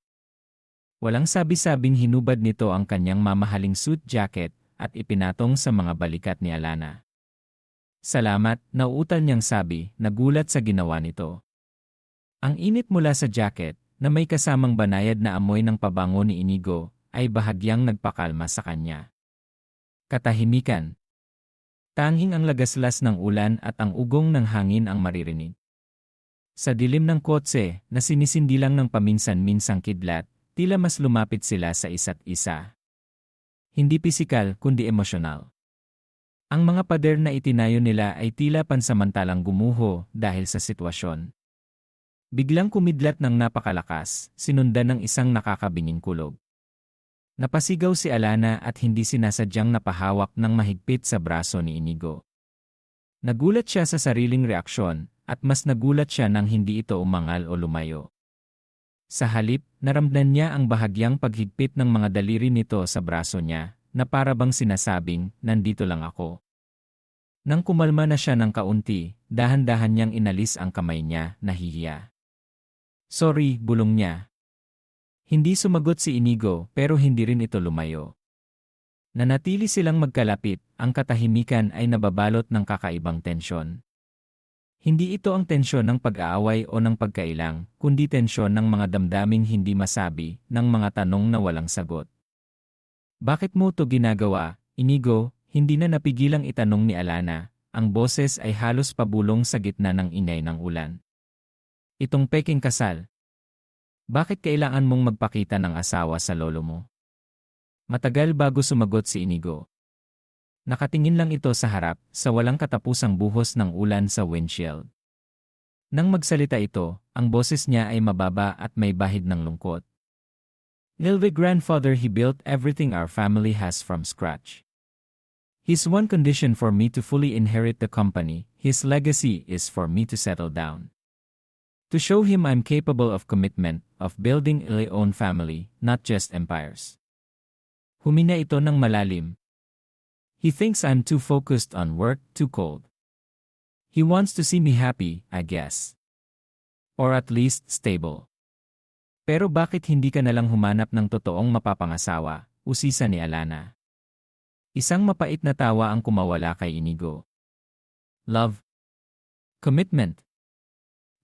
Walang sabi-sabing hinubad nito ang kanyang mamahaling suit jacket at ipinatong sa mga balikat ni Alana. Salamat, nauutal niyang sabi, nagulat sa ginawa nito. Ang init mula sa jacket, na may kasamang banayad na amoy ng pabango ni Inigo, ay bahagyang nagpakalma sa kanya. Katahimikan. Tanging ang lagaslas ng ulan at ang ugong ng hangin ang maririnig. Sa dilim ng kotse, na sinisindilang ng paminsan-minsang kidlat, tila mas lumapit sila sa isa't isa. Hindi pisikal, kundi emosyonal. Ang mga pader na itinayo nila ay tila pansamantalang gumuho dahil sa sitwasyon. Biglang kumidlat ng napakalakas, sinundan ng isang nakakabinging kulog. Napasigaw si Alana at hindi sinasadyang napahawak ng mahigpit sa braso ni Inigo. Nagulat siya sa sariling reaksyon, at mas nagulat siya nang hindi ito umangal o lumayo. Sa halip, naramdaman niya ang bahagyang paghigpit ng mga daliri nito sa braso niya, na parabang sinasabing, nandito lang ako. Nang kumalma na siya ng kaunti, dahan-dahan niyang inalis ang kamay niya, nahihiya. Sorry, bulong niya. Hindi sumagot si Inigo pero hindi rin ito lumayo. Nanatili silang magkalapit, ang katahimikan ay nababalot ng kakaibang tensyon. Hindi ito ang tensyon ng pag-aaway o ng pagkailang, kundi tensyon ng mga damdaming hindi masabi, ng mga tanong na walang sagot. Bakit mo to ginagawa, Inigo? Hindi na napigilang itanong ni Alana, ang boses ay halos pabulong sa gitna ng ingay ng ulan. Itong peking kasal. Bakit kailangan mong magpakita ng asawa sa lolo mo? Matagal bago sumagot si Inigo. Nakatingin lang ito sa harap, sa walang katapusang buhos ng ulan sa windshield. Nang magsalita ito, ang boses niya ay mababa at may bahid ng lungkot. Lilwe grandfather, he built everything our family has from scratch. His one condition for me to fully inherit the company, his legacy is for me to settle down. To show him I'm capable of commitment, of building a own family, not just empires. Humina ito ng malalim. He thinks I'm too focused on work, too cold. He wants to see me happy, I guess. Or at least stable. Pero bakit hindi ka nalang humanap ng totoong mapapangasawa, usisa ni Alana. Isang mapait na tawa ang kumawala kay Inigo. Love. Commitment.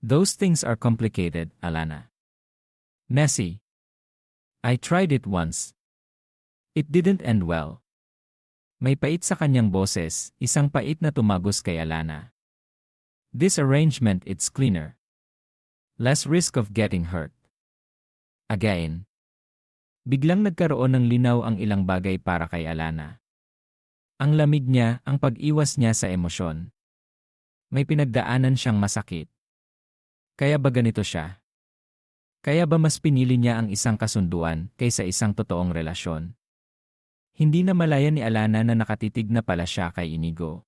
Those things are complicated, Alana. Messy. I tried it once. It didn't end well. May pait sa kanyang boses, isang pait na tumagos kay Alana. This arrangement it's cleaner. Less risk of getting hurt. Again. Biglang nagkaroon ng linaw ang ilang bagay para kay Alana. Ang lamig niya, ang pag-iwas niya sa emosyon. May pinagdaanan siyang masakit. Kaya ba ganito siya? Kaya ba mas pinili niya ang isang kasunduan kaysa isang totoong relasyon? Hindi na malaya ni Alana na nakatitig na pala siya kay Inigo.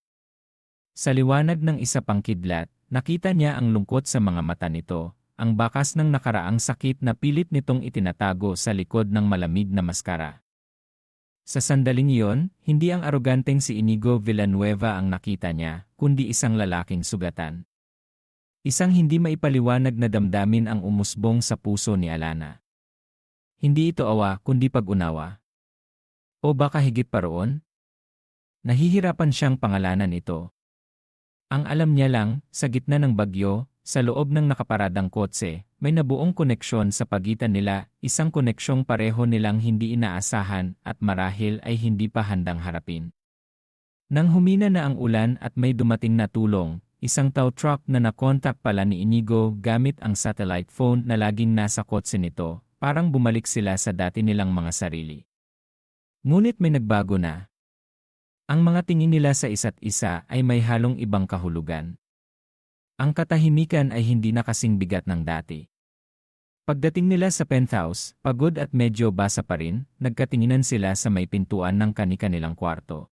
Sa liwanag ng isa pang kidlat, nakita niya ang lungkot sa mga mata nito, ang bakas ng nakaraang sakit na pilit nitong itinatago sa likod ng malamig na maskara. Sa sandaling iyon, hindi ang aroganteng si Inigo Villanueva ang nakita niya, kundi isang lalaking sugatan. Isang hindi maipaliwanag na damdamin ang umusbong sa puso ni Alana. Hindi ito awa kundi pag-unawa. O baka higit pa roon? Nahihirapan siyang pangalanan ito. Ang alam niya lang, sa gitna ng bagyo, sa loob ng nakaparadang kotse, may nabuong koneksyon sa pagitan nila, isang koneksyong pareho nilang hindi inaasahan at marahil ay hindi pa handang harapin. Nang humina na ang ulan at may dumating na tulong, isang tow truck na nakontak pala ni Inigo gamit ang satellite phone na laging nasa kotse nito, parang bumalik sila sa dati nilang mga sarili. Ngunit may nagbago na. Ang mga tingin nila sa isa't isa ay may halong ibang kahulugan. Ang katahimikan ay hindi na kasing bigat ng dati. Pagdating nila sa penthouse, pagod at medyo basa pa rin, nagkatinginan sila sa may pintuan ng kani-kanilang kwarto.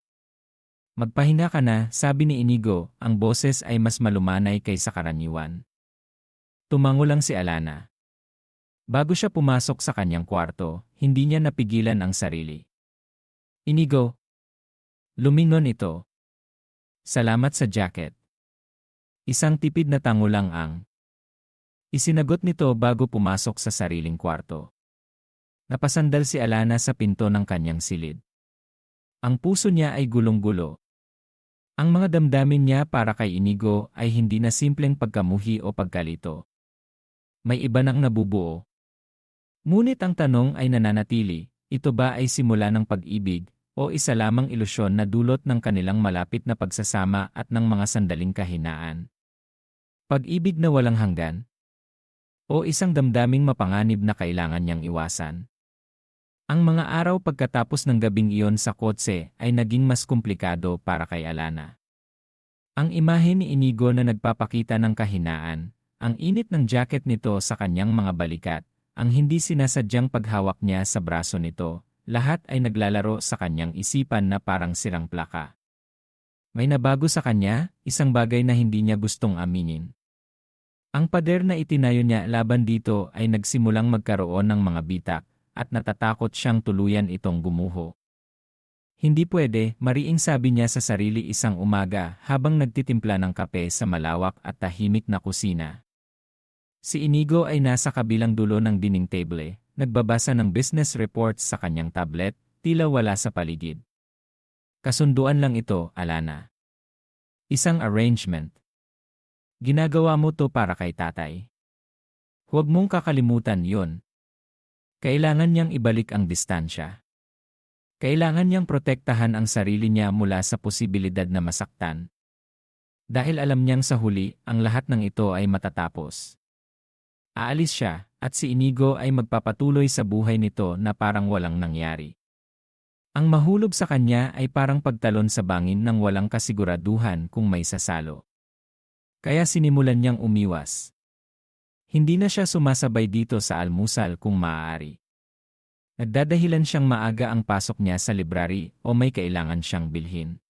Magpahinga ka na, sabi ni Inigo, ang boses ay mas malumanay kaysa karaniwan. Tumango lang si Alana. Bago siya pumasok sa kanyang kwarto, hindi niya napigilan ang sarili. Inigo. Lumingon ito. Salamat sa jacket. Isang tipid na tango lang ang isinagot nito bago pumasok sa sariling kwarto. Napasandal si Alana sa pinto ng kanyang silid. Ang puso niya ay gulong-gulo. Ang mga damdamin niya para kay Inigo ay hindi na simpleng pagkamuhi o pagkalito. May iba nang nabubuo. Ngunit ang tanong ay nananatili, ito ba ay simula ng pag-ibig o isa lamang ilusyon na dulot ng kanilang malapit na pagsasama at ng mga sandaling kahinaan? Pag-ibig na walang hanggan? O isang damdaming mapanganib na kailangan niyang iwasan? Ang mga araw pagkatapos ng gabing iyon sa kotse ay naging mas komplikado para kay Alana. Ang imahe ni Inigo na nagpapakita ng kahinaan, ang init ng jacket nito sa kanyang mga balikat, ang hindi sinasadyang paghawak niya sa braso nito, lahat ay naglalaro sa kanyang isipan na parang sirang plaka. May nabago sa kanya, isang bagay na hindi niya gustong aminin. Ang pader na itinayo niya laban dito ay nagsimulang magkaroon ng mga bitak, at natatakot siyang tuluyan itong gumuho. Hindi pwede, mariing sabi niya sa sarili isang umaga habang nagtitimpla ng kape sa malawak at tahimik na kusina. Si Inigo ay nasa kabilang dulo ng dining table, nagbabasa ng business reports sa kanyang tablet, tila wala sa paligid. Kasunduan lang ito, Alana. Isang arrangement. Ginagawa mo to para kay tatay. Huwag mong kakalimutan yon. Kailangan niyang ibalik ang distansya. Kailangan niyang protektahan ang sarili niya mula sa posibilidad na masaktan. Dahil alam niyang sa huli, ang lahat ng ito ay matatapos. Aalis siya, at si Inigo ay magpapatuloy sa buhay nito na parang walang nangyari. Ang mahulog sa kanya ay parang pagtalon sa bangin ng walang kasiguraduhan kung may sasalo. Kaya sinimulan niyang umiwas. Hindi na siya sumasabay dito sa almusal kung maaari. Nagdadahilan siyang maaga ang pasok niya sa library o may kailangan siyang bilhin.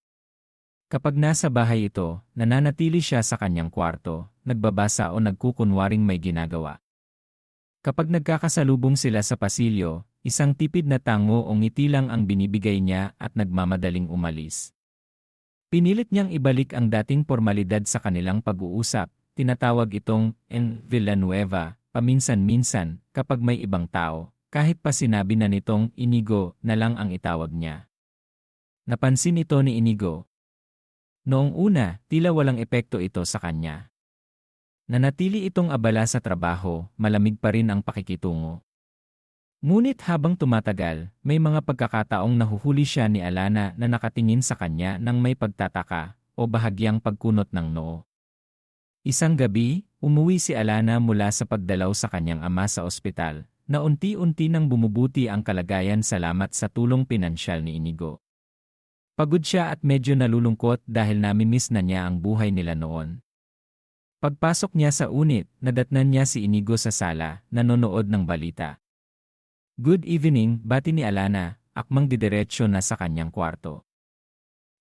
Kapag nasa bahay ito, nananatili siya sa kanyang kwarto, nagbabasa o nagkukunwaring may ginagawa. Kapag nagkakasalubong sila sa pasilyo, isang tipid na tango o ngiti lang ang binibigay niya at nagmamadaling umalis. Pinilit niyang ibalik ang dating formalidad sa kanilang pag-uusap, tinatawag itong en Villanueva, paminsan-minsan, kapag may ibang tao, kahit pa sinabi na nitong Inigo na lang ang itawag niya. Napansin ito ni Inigo. Noong una, tila walang epekto ito sa kanya. Nanatili itong abala sa trabaho, malamig pa rin ang pakikitungo. Ngunit habang tumatagal, may mga pagkakataong nahuhuli siya ni Alana na nakatingin sa kanya ng may pagtataka o bahagyang pagkunot ng noo. Isang gabi, umuwi si Alana mula sa pagdalaw sa kanyang ama sa ospital, na unti-unti nang bumubuti ang kalagayan salamat sa tulong pinansyal ni Inigo. Pagod siya at medyo nalulungkot dahil namimiss na niya ang buhay nila noon. Pagpasok niya sa unit, nadatnan niya si Inigo sa sala, nanonood ng balita. "Good evening," bati ni Alana, akmang didiretsyo na sa kanyang kwarto.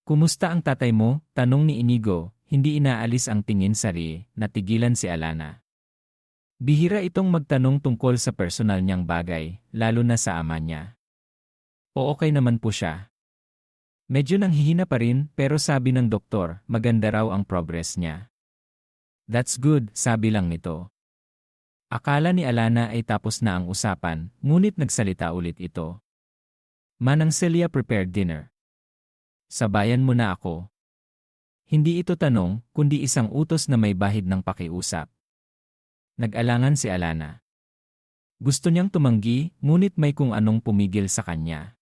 "Kumusta ang tatay mo?" tanong ni Inigo, hindi inaalis ang tingin sa natigilan si Alana. Bihira itong magtanong tungkol sa personal niyang bagay, lalo na sa ama niya. O okay naman po siya. Medyo nanghihina pa rin pero sabi ng doktor, maganda raw ang progress niya. "That's good," sabi lang nito. Akala ni Alana ay tapos na ang usapan, ngunit nagsalita ulit ito. "Manang Celia prepared dinner. Sabayan mo na ako." Hindi ito tanong, kundi isang utos na may bahid ng pakiusap. Nag-alangan si Alana. Gusto niyang tumanggi, ngunit may kung anong pumigil sa kanya.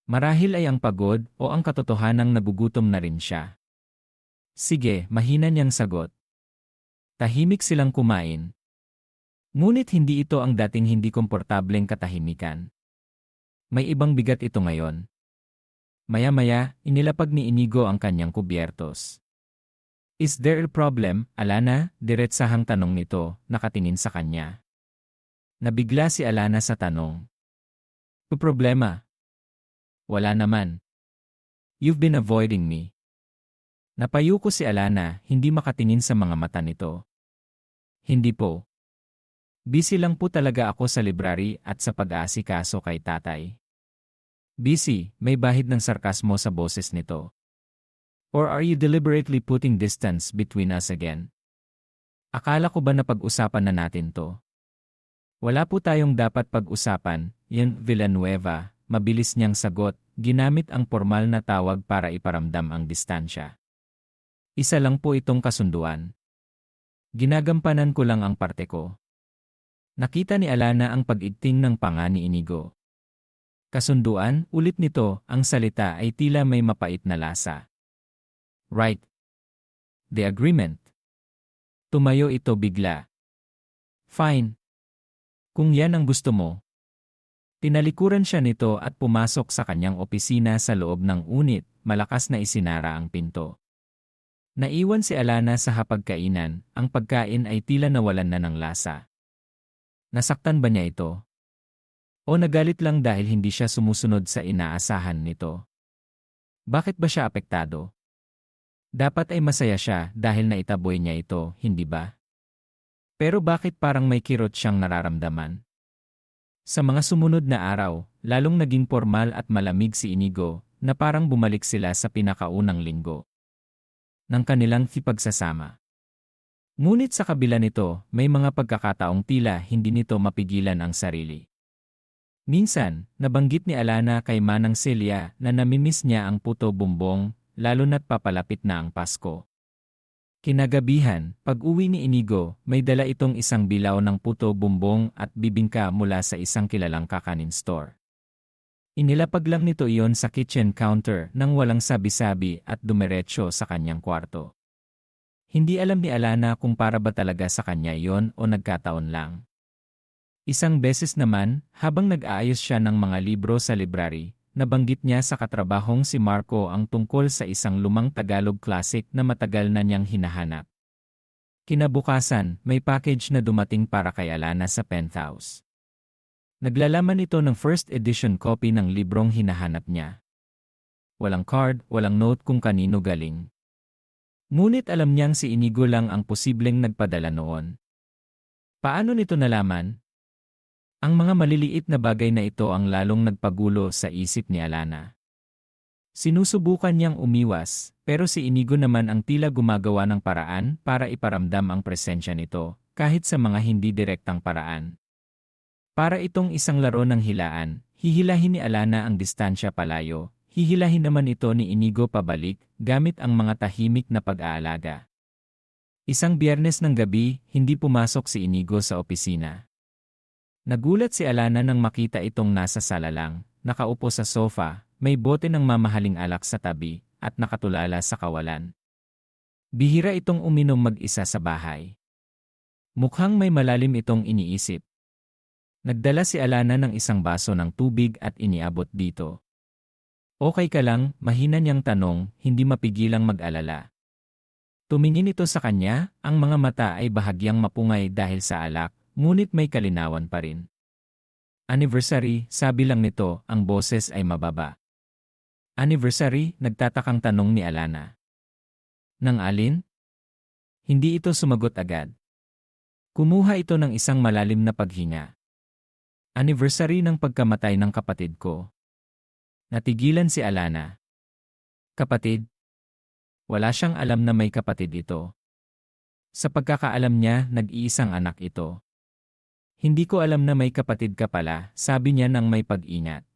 Marahil ay ang pagod o ang katotohanang nagugutom na rin siya. "Sige," mahina niyang sagot. Tahimik silang kumain. Ngunit hindi ito ang dating hindi komportableng katahimikan. May ibang bigat ito ngayon. Maya-maya, inilapag ni Inigo ang kanyang kubyertos. "Is there a problem, Alana?" diretsahang tanong nito, nakatingin sa kanya. Nabigla si Alana sa tanong. "Problema? Wala naman. You've been avoiding me." Napayuko si Alana, hindi makatingin sa mga mata nito. "Hindi po. Busy lang po talaga ako sa library at sa pag-aasikaso kay tatay." "Busy," may bahid ng sarkasmo sa boses nito. "Or are you deliberately putting distance between us again? Akala ko ba napag-usapan na natin to?" "Wala po tayong dapat pag-usapan, yan Villanueva," mabilis niyang sagot, ginamit ang formal na tawag para iparamdam ang distansya. "Isa lang po itong kasunduan. Ginagampanan ko lang ang parte ko." Nakita ni Alana ang pag-igting ng panga ni Inigo. "Kasunduan," ulit nito, ang salita ay tila may mapait na lasa. "Right. The agreement." Tumayo ito bigla. "Fine. Kung yan ang gusto mo." Tinalikuran siya nito at pumasok sa kanyang opisina sa loob ng unit, malakas na isinara ang pinto. Naiwan si Alana sa hapagkainan, ang pagkain ay tila nawalan na ng lasa. Nasaktan ba niya ito? O nagalit lang dahil hindi siya sumusunod sa inaasahan nito? Bakit ba siya apektado? Dapat ay masaya siya dahil naitaboy niya ito, hindi ba? Pero bakit parang may kirot siyang nararamdaman? Sa mga sumunod na araw, lalong naging formal at malamig si Inigo, na parang bumalik sila sa pinakaunang linggo ng kanilang pagsasama. Ngunit sa kabila nito, may mga pagkakataong tila hindi nito mapigilan ang sarili. Minsan, nabanggit ni Alana kay Manang Celia na namimiss niya ang puto bumbong, lalo na't papalapit na ang Pasko. Kinagabihan, pag-uwi ni Inigo, may dala itong isang bilaw ng puto bumbong at bibingka mula sa isang kilalang kakanin store. Inilapag lang nito iyon sa kitchen counter nang walang sabi-sabi at dumiretso sa kanyang kwarto. Hindi alam ni Alana kung para ba talaga sa kanya iyon o nagkataon lang. Isang beses naman, habang nag-aayos siya ng mga libro sa library, nabanggit niya sa katrabahong si Marco ang tungkol sa isang lumang Tagalog classic na matagal na niyang hinahanap. Kinabukasan, may package na dumating para kay Alana sa penthouse. Naglalaman ito ng first edition copy ng librong hinahanap niya. Walang card, walang note kung kanino galing. Ngunit alam niyang si Inigo lang ang posibleng nagpadala noon. Paano nito nalaman? Ang mga maliliit na bagay na ito ang lalong nagpagulo sa isip ni Alana. Sinusubukan niyang umiwas, pero si Inigo naman ang tila gumagawa ng paraan para iparamdam ang presensya nito, kahit sa mga hindi direktang paraan. Para itong isang laro ng hilaan, hihilahin ni Alana ang distansya palayo, hihilahin naman ito ni Inigo pabalik, gamit ang mga tahimik na pag-aalaga. Isang Biyernes ng gabi, hindi pumasok si Inigo sa opisina. Nagulat si Alana nang makita itong nasa sala lang, nakaupo sa sofa, may bote ng mamahaling alak sa tabi, at nakatulala sa kawalan. Bihira itong uminom mag-isa sa bahay. Mukhang may malalim itong iniisip. Nagdala si Alana ng isang baso ng tubig at iniabot dito. Okay ka lang, mahina niyang tanong, hindi mapigilang mag-alala. Tumingin ito sa kanya, ang mga mata ay bahagyang mapungay dahil sa alak, ngunit may kalinawan pa rin. Anniversary, sabi lang nito, ang boses ay mababa. Anniversary, nagtatakang tanong ni Alana. Nang alin? Hindi ito sumagot agad. Kumuha ito ng isang malalim na paghinga. Anniversary ng pagkamatay ng kapatid ko. Natigilan si Alana. Kapatid? Wala siyang alam na may kapatid ito. Sa pagkakaalam niya, nag-iisang anak ito. Hindi ko alam na may kapatid ka pala, sabi niya nang may pag-ingat.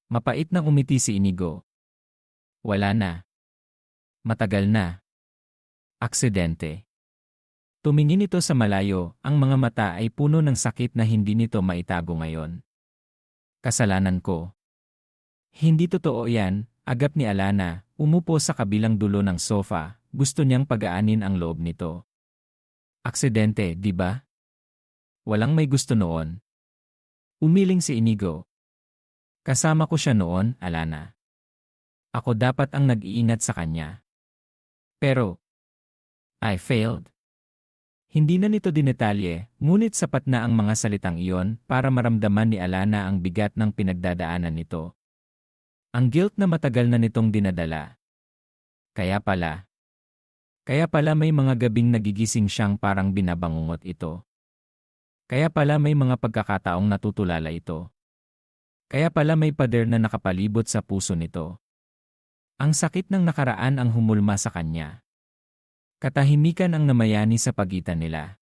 Mapait na umiti si Inigo. Wala na. Matagal na. Aksidente. Tumingin ito sa malayo, ang mga mata ay puno ng sakit na hindi nito maitago ngayon. Kasalanan ko. Hindi totoo yan, agap ni Alana, umupo sa kabilang dulo ng sofa, gusto niyang pagaanin ang loob nito. Aksidente, di ba? Walang may gusto noon. Umiling si Inigo. Kasama ko siya noon, Alana. Ako dapat ang nag-iingat sa kanya. Pero, I failed. Hindi na nito dinetalye, ngunit sapat na ang mga salitang iyon para maramdaman ni Alana ang bigat ng pinagdadaanan nito. Ang guilt na matagal na nitong dinadala. Kaya pala may mga gabing nagigising siyang parang binabangungot ito. Kaya pala may mga pagkakataong natutulala ito. Kaya pala may pader na nakapalibot sa puso nito. Ang sakit ng nakaraan ang humulma sa kanya. Katahimikan ang namayani sa pagitan nila.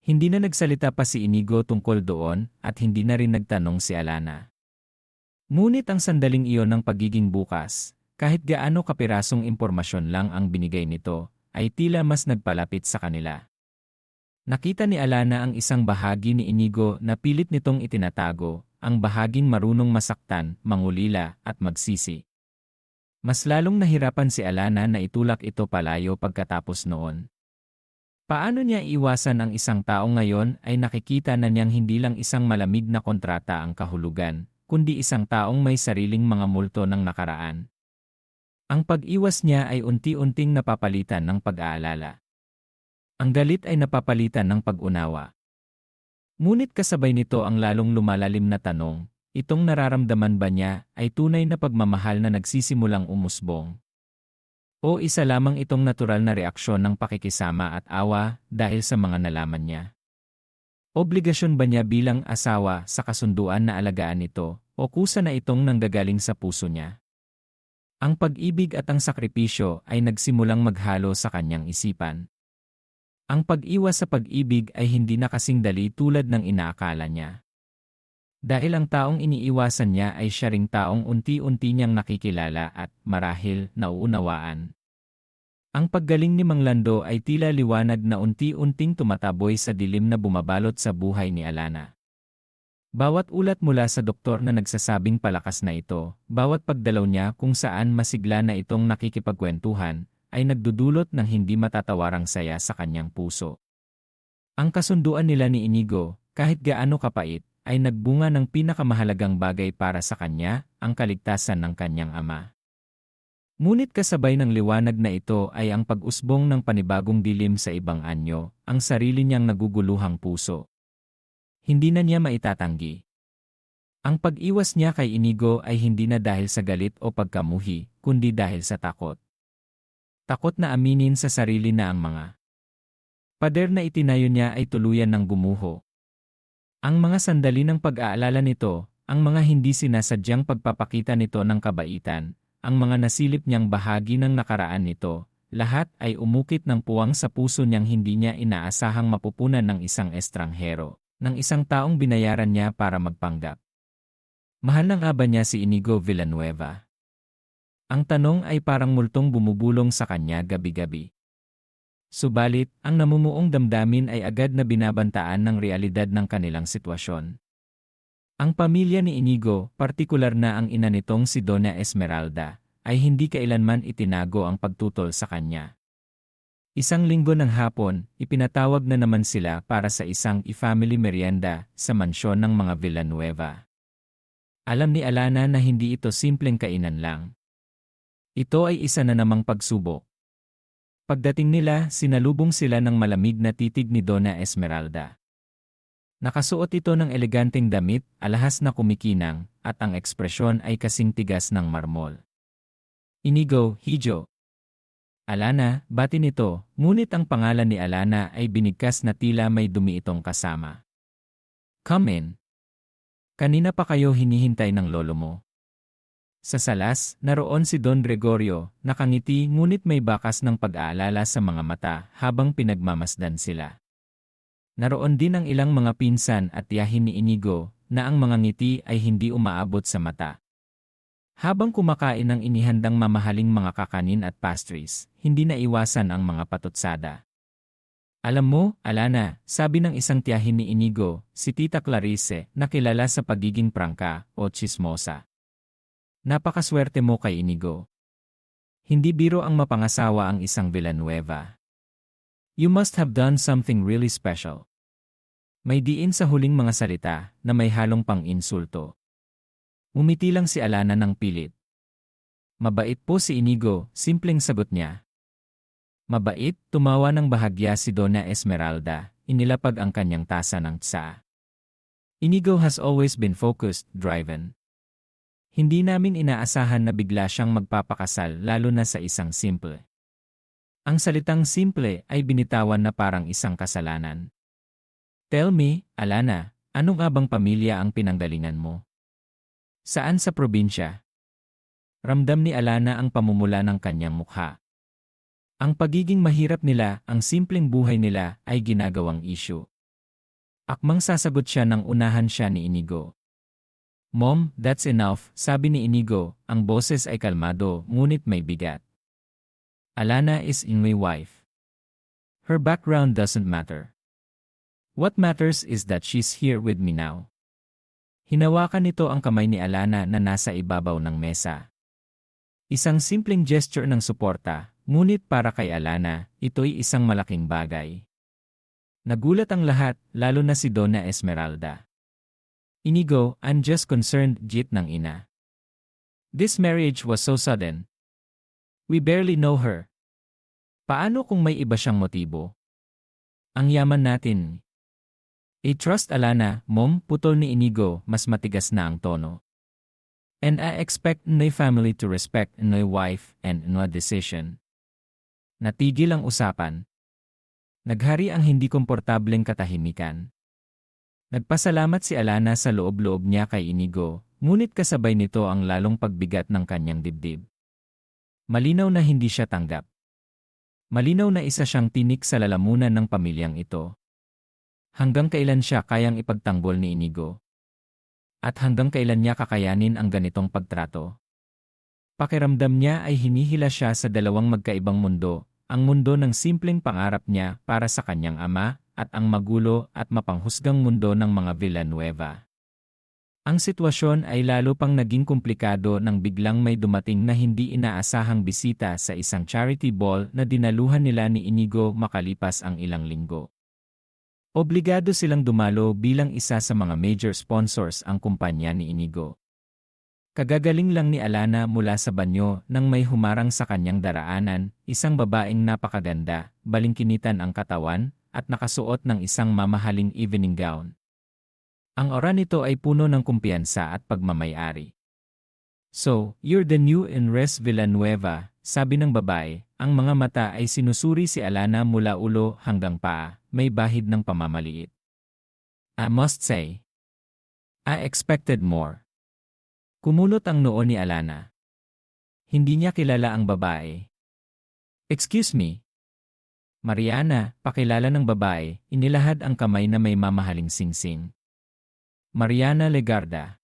Hindi na nagsalita pa si Inigo tungkol doon at hindi na rin nagtanong si Alana. Ngunit ang sandaling iyon ng pagiging bukas, kahit gaano kapirasong impormasyon lang ang binigay nito, ay tila mas nagpalapit sa kanila. Nakita ni Alana ang isang bahagi ni Inigo na pilit nitong itinatago, ang bahaging marunong masaktan, mangulila, at magsisi. Mas lalong nahirapan si Alana na itulak ito palayo pagkatapos noon. Paano niya iwasan ang isang tao ngayon ay nakikita na niyang hindi lang isang malamig na kontrata ang kahulugan, kundi isang taong may sariling mga multo ng nakaraan. Ang pag-iwas niya ay unti-unting napapalitan ng pag-aalala. Ang galit ay napapalitan ng pag-unawa. Ngunit kasabay nito ang lalong lumalalim na tanong, itong nararamdaman ba niya ay tunay na pagmamahal na nagsisimulang umusbong? O isa lamang itong natural na reaksyon ng pakikisama at awa dahil sa mga nalaman niya? Obligasyon ba niya bilang asawa sa kasunduan na alagaan ito, o kusa na itong nanggagaling sa puso niya? Ang pag-ibig at ang sakripisyo ay nagsimulang maghalo sa kanyang isipan. Ang pag-iwas sa pag-ibig ay hindi na kasing dali tulad ng inaakala niya. Dahil ang taong iniiwasan niya ay siya ring taong unti-unti niyang nakikilala at, marahil, nauunawaan. Ang paggaling ni Mang Lando ay tila liwanag na unti-unting tumataboy sa dilim na bumabalot sa buhay ni Alana. Bawat ulat mula sa doktor na nagsasabing palakas na ito, bawat pagdalaw niya kung saan masigla na itong nakikipagkwentuhan, ay nagdudulot ng hindi matatawarang saya sa kanyang puso. Ang kasunduan nila ni Inigo, kahit gaano kapait, ay nagbunga ng pinakamahalagang bagay para sa kanya, ang kaligtasan ng kanyang ama. Ngunit kasabay ng liwanag na ito ay ang pag-usbong ng panibagong dilim sa ibang anyo, ang sarili niyang naguguluhang puso. Hindi na niya maitatanggi. Ang pag-iwas niya kay Inigo ay hindi na dahil sa galit o pagkamuhi, kundi dahil sa takot. Takot na aminin sa sarili na ang mga pader na itinayo niya ay tuluyan ng gumuho. Ang mga sandali ng pag-aalala nito, ang mga hindi sinasadyang pagpapakita nito ng kabaitan, ang mga nasilip niyang bahagi ng nakaraan nito, lahat ay umukit ng puwang sa puso niyang hindi niya inaasahang mapupunan ng isang estranghero, ng isang taong binayaran niya para magpanggap. Mahal na nga ba niya si Inigo Villanueva? Ang tanong ay parang multong bumubulong sa kanya gabi-gabi. Subalit, ang namumuong damdamin ay agad na binabantaan ng realidad ng kanilang sitwasyon. Ang pamilya ni Inigo, partikular na ang ina nitong si Donna Esmeralda, ay hindi kailanman itinago ang pagtutol sa kanya. Isang linggo ng hapon, ipinatawag na naman sila para sa isang family merienda sa mansyon ng mga Villanueva. Alam ni Alana na hindi ito simpleng kainan lang. Ito ay isa na namang pagsubok. Pagdating nila, sinalubong sila ng malamig na titig ni Donna Esmeralda. Nakasuot ito ng eleganteng damit, alahas na kumikinang, at ang ekspresyon ay kasing tigas ng marmol. Inigo, Hijo. Alana, bati nito, ngunit ang pangalan ni Alana ay binigkas na tila may dumi itong kasama. Come in. Kanina pa kayo hinihintay ng lolo mo. Sa salas, naroon si Don Gregorio, nakangiti ngunit may bakas ng pag-aalala sa mga mata habang pinagmamasdan sila. Naroon din ang ilang mga pinsan at tiyahin ni Inigo na ang mga ngiti ay hindi umaabot sa mata. Habang kumakain ng inihandang mamahaling mga kakanin at pastries, hindi naiwasan ang mga patutsada. Alam mo, Alana, sabi ng isang tiyahin ni Inigo, si Tita Clarice, na kilala sa pagiging prangka o tsismosa. Napakaswerte mo kay Inigo. Hindi biro ang mapangasawa ang isang Villanueva. You must have done something really special. May diin sa huling mga salita na may halong pang-insulto. Umiti lang si Alana ng pilit. Mabait po si Inigo, simpleng sagot niya. Mabait, tumawa ng bahagya si Donna Esmeralda, inilapag ang kanyang tasa ng tsa. Inigo has always been focused, driven. Hindi namin inaasahan na bigla siyang magpapakasal lalo na sa isang simple. Ang salitang simple ay binitawan na parang isang kasalanan. Tell me, Alana, ano nga bang pamilya ang pinanggalingan mo? Saan sa probinsya? Ramdam ni Alana ang pamumula ng kanyang mukha. Ang pagiging mahirap nila, ang simpleng buhay nila ay ginagawang issue. Akmang sasagot siya nang unahan siya ni Inigo. Mom, that's enough, sabi ni Inigo, ang boses ay kalmado ngunit may bigat. Alana is my wife. Her background doesn't matter. What matters is that she's here with me now. Hinawakan nito ang kamay ni Alana na nasa ibabaw ng mesa. Isang simpleng gesture ng suporta, ngunit para kay Alana, ito'y isang malaking bagay. Nagulat ang lahat, lalo na si Donna Esmeralda. Inigo, I'm just concerned, jit ng ina. This marriage was so sudden. We barely know her. Paano kung may iba siyang motibo? Ang yaman natin. Trust Alana, Mom, putol ni Inigo, mas matigas na ang tono. And I expect my family to respect my wife and my decision. Natigil ang usapan. Naghari ang hindi komportableng katahimikan. Nagpasalamat si Alana sa loob-loob niya kay Inigo, ngunit kasabay nito ang lalong pagbigat ng kanyang dibdib. Malinaw na hindi siya tanggap. Malinaw na isa siyang tinik sa lalamunan ng pamilyang ito. Hanggang kailan siya kayang ipagtanggol ni Inigo? At hanggang kailan niya kakayanin ang ganitong pagtrato? Pakiramdam niya ay hinihila siya sa dalawang magkaibang mundo, ang mundo ng simpleng pangarap niya para sa kanyang ama, at ang magulo at mapanghusgang mundo ng mga Villanueva. Ang sitwasyon ay lalo pang naging komplikado nang biglang may dumating na hindi inaasahang bisita sa isang charity ball na dinaluhan nila ni Inigo makalipas ang ilang linggo. Obligado silang dumalo bilang isa sa mga major sponsors ang kumpanya ni Inigo. Kagagaling lang ni Alana mula sa banyo nang may humarang sa kanyang daraanan, isang babaeng napakaganda, balingkinitan ang katawan, at nakasuot ng isang mamahaling evening gown. Ang aura nito ay puno ng kumpiyansa at pagmamayari. So, you're the new Inres Villanueva, sabi ng babae, ang mga mata ay sinusuri si Alana mula ulo hanggang paa, may bahid ng pamamaliit. I must say, I expected more. Kumulot ang noo ni Alana. Hindi niya kilala ang babae. Excuse me. Mariana, pakilala ng babae, inilahad ang kamay na may mamahaling singsing. Mariana Legarda.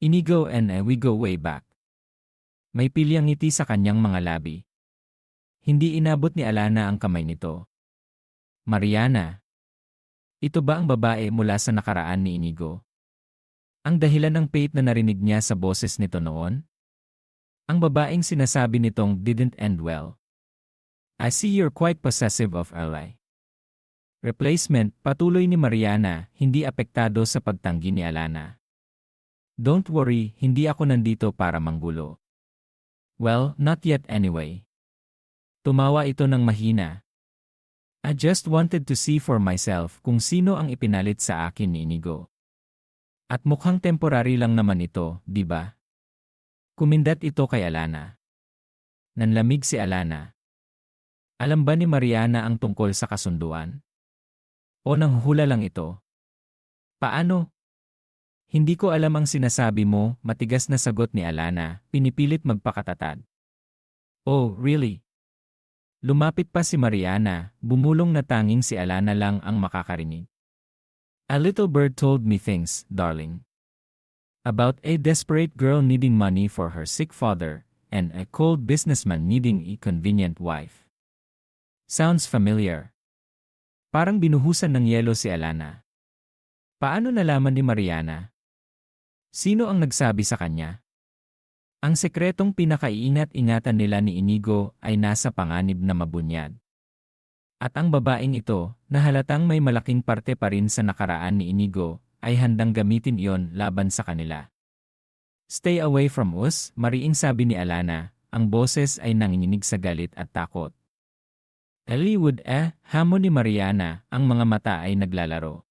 Inigo and I, we go way back. May pilyang ngiti sa kanyang mga labi. Hindi inabot ni Alana ang kamay nito. Mariana. Ito ba ang babae mula sa nakaraan ni Inigo? Ang dahilan ng pait na narinig niya sa boses nito noon? Ang babaeng sinasabi nitong didn't end well. I see you're quite possessive of Eli. Replacement, patuloy ni Mariana, hindi apektado sa pagtanggi ni Alana. Don't worry, hindi ako nandito para manggulo. Well, not yet anyway. Tumawa ito ng mahina. I just wanted to see for myself kung sino ang ipinalit sa akin ni Inigo. At mukhang temporary lang naman ito, di ba? Kumindat ito kay Alana. Nanlamig si Alana. Alam ba ni Mariana ang tungkol sa kasunduan? O nanghula lang ito? Paano? Hindi ko alam ang sinasabi mo, matigas na sagot ni Alana, pinipilit magpakatatag. Oh, really? Lumapit pa si Mariana, bumulong na tanging si Alana lang ang makakarinig. A little bird told me things, darling. About a desperate girl needing money for her sick father, and a cold businessman needing a convenient wife. Sounds familiar. Parang binuhusan ng yelo si Alana. Paano nalaman ni Mariana? Sino ang nagsabi sa kanya? Ang sekretong pinakaiingat-ingatan nila ni Inigo ay nasa panganib na mabunyad. At ang babaeng ito, na halatang may malaking parte pa rin sa nakaraan ni Inigo, ay handang gamitin iyon laban sa kanila. Stay away from us, mariing sabi ni Alana, ang boses ay nanginginig sa galit at takot. Hollywood hamon ni Mariana, ang mga mata ay naglalaro.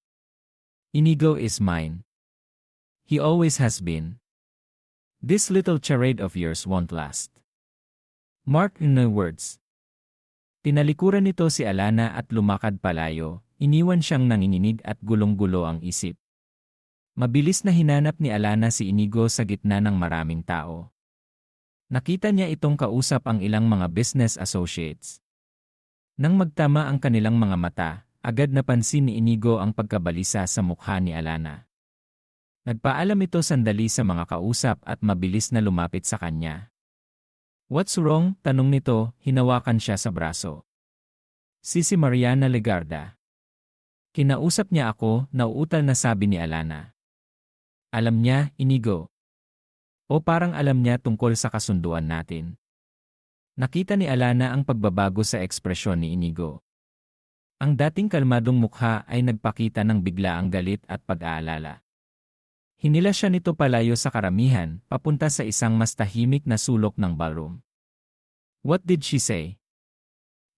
Inigo is mine. He always has been. This little charade of yours won't last. Mark in my words. Tinalikuran nito si Alana at lumakad palayo, iniwan siyang nanginginig at gulong-gulo ang isip. Mabilis na hinanap ni Alana si Inigo sa gitna ng maraming tao. Nakita niya itong kausap ang ilang mga business associates. Nang magtama ang kanilang mga mata, agad napansin ni Inigo ang pagkabalisa sa mukha ni Alana. Nagpaalam ito sandali sa mga kausap at mabilis na lumapit sa kanya. What's wrong? Tanong nito, hinawakan siya sa braso. Si Mariana Legarda. Kinausap niya ako, nauutal na sabi ni Alana. Alam niya, Inigo. O parang alam niya tungkol sa kasunduan natin. Nakita ni Alana ang pagbabago sa ekspresyon ni Inigo. Ang dating kalmadong mukha ay nagpakita ng biglaang galit at pag-aalala. Hinila siya nito palayo sa karamihan, papunta sa isang mas tahimik na sulok ng ballroom. What did she say?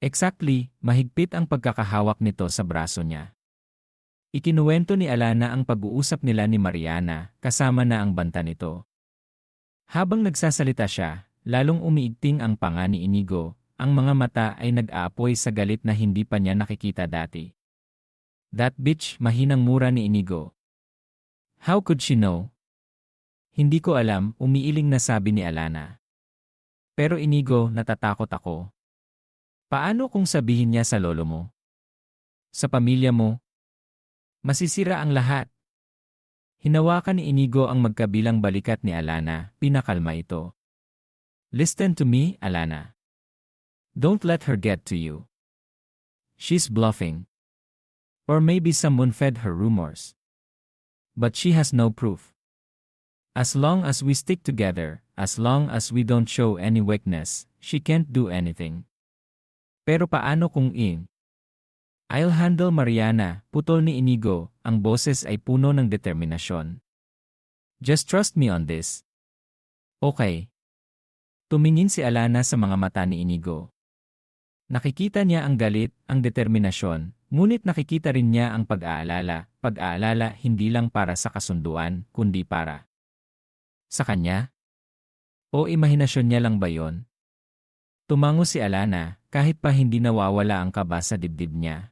Exactly, mahigpit ang pagkakahawak nito sa braso niya. Ikinuwento ni Alana ang pag-uusap nila ni Mariana, kasama na ang banta nito. Habang nagsasalita siya, lalong umiigting ang panga ni Inigo, ang mga mata ay nag-aapoy sa galit na hindi pa niya nakikita dati. That bitch, mahinang mura ni Inigo. How could she know? Hindi ko alam, umiiling na sabi ni Alana. Pero Inigo, natatakot ako. Paano kung sabihin niya sa lolo mo? Sa pamilya mo? Masisira ang lahat. Hinawakan ni Inigo ang magkabilang balikat ni Alana, pinakalma ito. Listen to me, Alana. Don't let her get to you. She's bluffing. Or maybe someone fed her rumors. But she has no proof. As long as we stick together, as long as we don't show any weakness, she can't do anything. Pero paano kung I'll handle Mariana, putol ni Inigo, ang boses ay puno ng determinasyon. Just trust me on this. Okay. Tumingin si Alana sa mga mata ni Inigo. Nakikita niya ang galit, ang determinasyon, ngunit nakikita rin niya ang pag-aalala hindi lang para sa kasunduan, kundi para sa kanya? O imahinasyon niya lang ba yon? Tumango si Alana, kahit pa hindi nawawala ang kaba sa dibdib niya.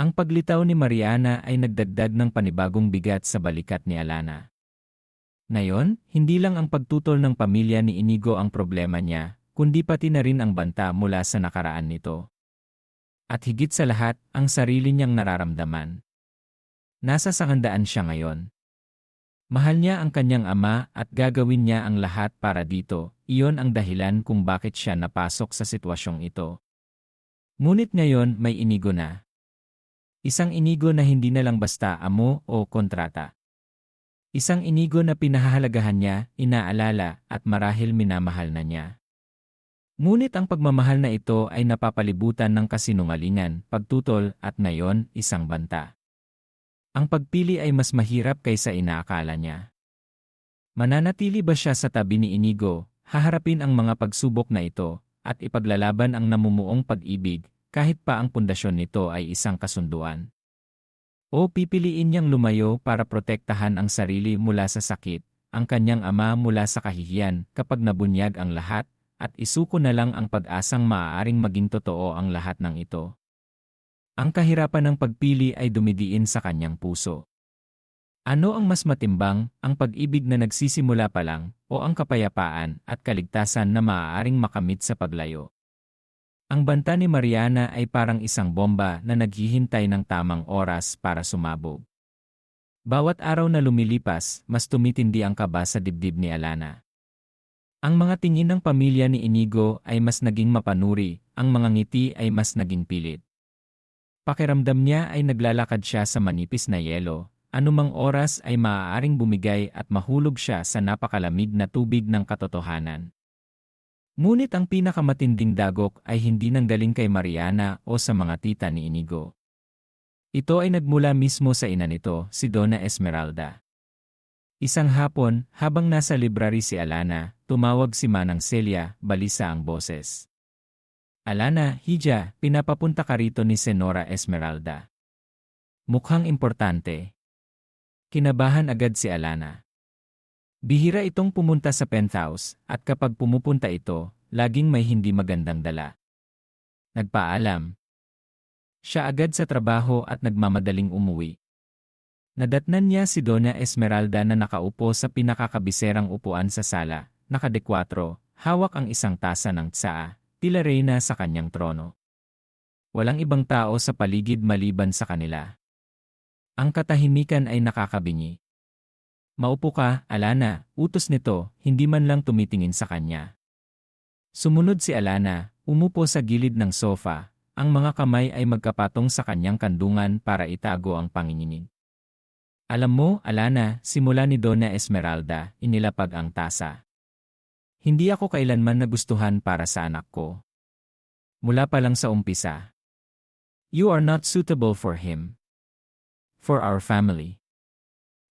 Ang paglitaw ni Mariana ay nagdagdag ng panibagong bigat sa balikat ni Alana. Ngayon, hindi lang ang pagtutol ng pamilya ni Inigo ang problema niya, kundi pati na rin ang banta mula sa nakaraan nito. At higit sa lahat, ang sarili niyang nararamdaman. Nasa sangandaan siya ngayon. Mahal niya ang kanyang ama at gagawin niya ang lahat para dito, iyon ang dahilan kung bakit siya napasok sa sitwasyong ito. Ngunit ngayon may inigo na. Isang inigo na hindi na lang basta amo o kontrata. Isang inigo na pinahahalagahan niya, inaalala at marahil minamahal na niya. Ngunit ang pagmamahal na ito ay napapalibutan ng kasinungalingan, pagtutol at ngayon isang banta. Ang pagpili ay mas mahirap kaysa inaakala niya. Mananatili ba siya sa tabi ni Inigo, haharapin ang mga pagsubok na ito, at ipaglalaban ang namumuong pag-ibig, kahit pa ang pundasyon nito ay isang kasunduan? O pipiliin niyang lumayo para protektahan ang sarili mula sa sakit, ang kanyang ama mula sa kahihiyan kapag nabunyag ang lahat, at isuko na lang ang pag-asang maaaring maging totoo ang lahat ng ito? Ang kahirapan ng pagpili ay dumidiin sa kanyang puso. Ano ang mas matimbang, ang pag-ibig na nagsisimula pa lang, o ang kapayapaan at kaligtasan na maaaring makamit sa paglayo? Ang banta ni Mariana ay parang isang bomba na naghihintay ng tamang oras para sumabog. Bawat araw na lumilipas, mas tumitindi ang kaba sa dibdib ni Alana. Ang mga tingin ng pamilya ni Inigo ay mas naging mapanuri, ang mga ngiti ay mas naging pilit. Pakiramdam niya ay naglalakad siya sa manipis na yelo, anumang oras ay maaaring bumigay at mahulog siya sa napakalamig na tubig ng katotohanan. Ngunit ang pinakamatinding dagok ay hindi nanggaling kay Mariana o sa mga tita ni Inigo. Ito ay nagmula mismo sa ina nito, si Donna Esmeralda. Isang hapon, habang nasa library si Alana, tumawag si Manang Celia, balisa ang boses. Alana, Hija, pinapapunta ka rito ni Senora Esmeralda. Mukhang importante. Kinabahan agad si Alana. Bihira itong pumunta sa penthouse, at kapag pumupunta ito, laging may hindi magandang dala. Nagpaalam. Siya agad sa trabaho at nagmamadaling umuwi. Nadatnan niya si Donna Esmeralda na nakaupo sa pinakakabiserang upuan sa sala, nakadekwatro, hawak ang isang tasa ng tsaa, tila reyna sa kanyang trono. Walang ibang tao sa paligid maliban sa kanila. Ang katahimikan ay nakakabingi. Maupo ka, Alana, utos nito, hindi man lang tumitingin sa kanya. Sumunod si Alana, umupo sa gilid ng sofa, ang mga kamay ay magkapatong sa kanyang kandungan para itago ang panginginig. Alam mo, Alana, simula ni Donna Esmeralda, inilapag ang tasa. Hindi ako kailanman nagustuhan para sa anak ko. Mula pa lang sa umpisa. You are not suitable for him. For our family.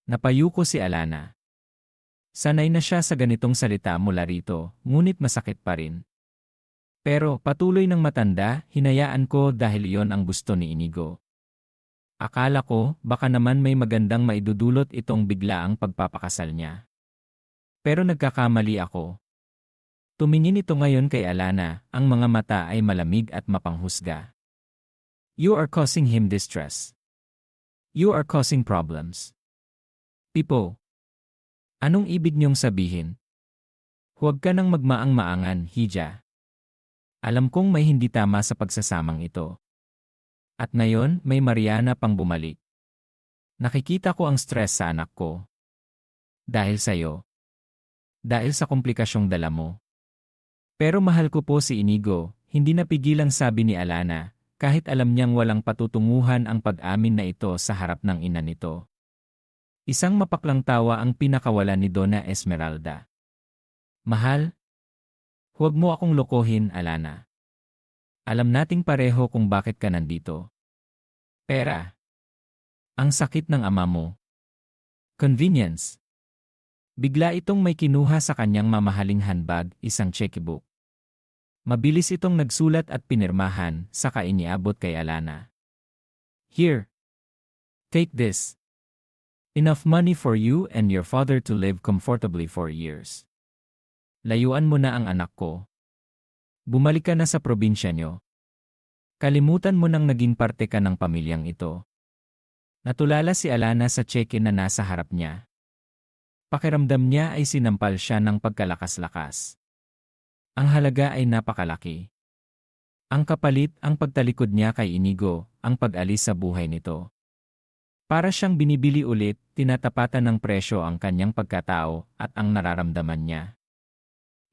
Napayuko si Alana. Sanay na siya sa ganitong salita mula rito, ngunit masakit pa rin. Pero patuloy ng matanda, hinayaan ko dahil iyon ang gusto ni Inigo. Akala ko, baka naman may magandang maidudulot itong biglaang pagpapakasal niya. Pero nagkakamali ako. Tumingin ito ngayon kay Alana, ang mga mata ay malamig at mapanghusga. You are causing him distress. You are causing problems. Pipo. Anong ibig niyong sabihin? Huwag ka nang magmaang-maangan, Hija. Alam kong may hindi tama sa pagsasamang ito. At ngayon, may Mariana pang bumalik. Nakikita ko ang stress sa anak ko. Dahil sa'yo. Dahil sa komplikasyong dala mo. Pero mahal ko po si Inigo, hindi napigilang sabi ni Alana, kahit alam niyang walang patutunguhan ang pag-amin na ito sa harap ng ina nito. Isang mapaklang tawa ang pinakawalan ni Donna Esmeralda. Mahal? Huwag mo akong lokohin, Alana. Alam nating pareho kung bakit ka nandito. Pera. Ang sakit ng ama mo. Convenience. Bigla itong may kinuha sa kanyang mamahaling handbag, isang checkbook. Mabilis itong nagsulat at pinirmahan, saka iniabot kay Alana. Here. Take this. Enough money for you and your father to live comfortably for years. Layuan mo na ang anak ko. Bumalik ka na sa probinsya nyo. Kalimutan mo nang naging parte ka ng pamilyang ito. Natulala si Alana sa cheque na nasa harap niya. Pakiramdam niya ay sinampal siya ng pagkalakas-lakas. Ang halaga ay napakalaki. Ang kapalit, ang pagtalikod niya kay Inigo, ang pag-alis sa buhay nito. Para siyang binibili ulit, tinatapatan ng presyo ang kanyang pagkatao at ang nararamdaman niya.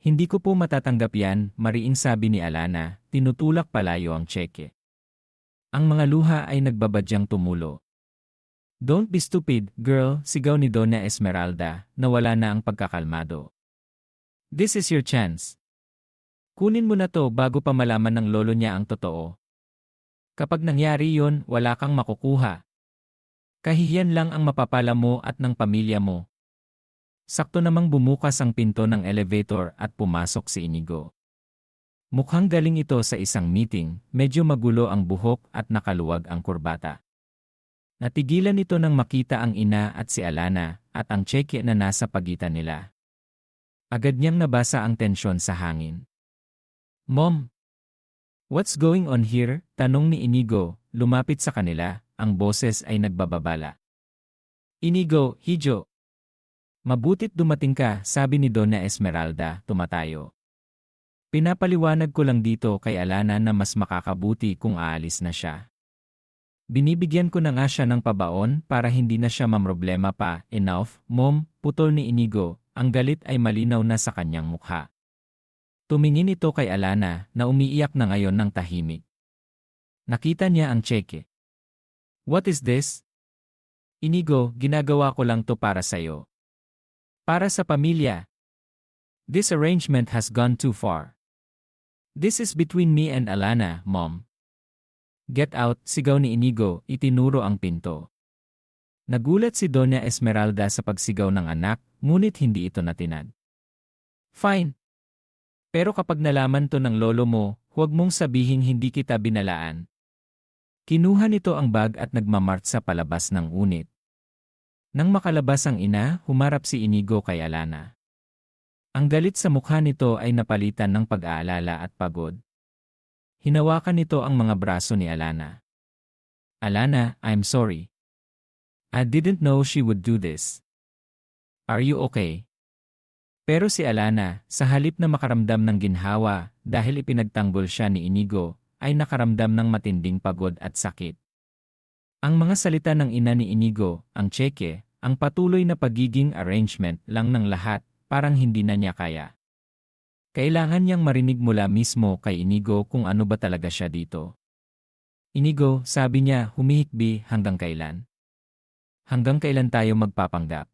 Hindi ko po matatanggap yan, mariing sabi ni Alana, tinutulak palayo ang tseke. Ang mga luha ay nagbabadyang tumulo. Don't be stupid, girl, sigaw ni Donna Esmeralda, na wala na ang pagkakalmado. This is your chance. Kunin mo na to bago pa malaman ng lolo niya ang totoo. Kapag nangyari yon, wala kang makukuha. Kahihiyan lang ang mapapala mo at ng pamilya mo. Sakto namang bumukas ang pinto ng elevator at pumasok si Inigo. Mukhang galing ito sa isang meeting, medyo magulo ang buhok at nakaluwag ang kurbata. Natigilan ito nang makita ang ina at si Alana at ang tseke na nasa pagitan nila. Agad niyang nabasa ang tensyon sa hangin. Mom! What's going on here? Tanong ni Inigo, lumapit sa kanila, ang boses ay nagbababala. Inigo, Hijo! Mabutit dumating ka, sabi ni Donna Esmeralda, tumatayo. Pinapaliwanag ko lang dito kay Alana na mas makakabuti kung aalis na siya. Binibigyan ko na nga siya ng pabaon para hindi na siya mamroblema pa. Enough, Mom, putol ni Inigo, ang galit ay malinaw na sa kanyang mukha. Tumingin ito kay Alana na umiiyak na ngayon ng tahimik. Nakita niya ang tseke. What is this? Inigo, ginagawa ko lang to para sa'yo. Para sa pamilya. This arrangement has gone too far. This is between me and Alana, Mom. Get out, sigaw ni Inigo, itinuro ang pinto. Nagulat si Donna Esmeralda sa pagsigaw ng anak, ngunit hindi ito natinag. Fine. Pero kapag nalaman to ng lolo mo, huwag mong sabihing hindi kita binalaan. Kinuha nito ang bag at nagmamartsa palabas ng unit. Nang makalabas ang ina, humarap si Inigo kay Alana. Ang galit sa mukha nito ay napalitan ng pag-aalala at pagod. Hinawakan nito ang mga braso ni Alana. Alana, I'm sorry. I didn't know she would do this. Are you okay? Pero si Alana, sa halip na makaramdam ng ginhawa dahil ipinagtanggol siya ni Inigo, ay nakaramdam ng matinding pagod at sakit. Ang mga salita ng ina ni Inigo, ang tseke, ang patuloy na pagiging arrangement lang ng lahat, parang hindi na niya kaya. Kailangan niyang marinig mula mismo kay Inigo kung ano ba talaga siya dito. Inigo, sabi niya, humihikbi, hanggang kailan? Hanggang kailan tayo magpapanggap?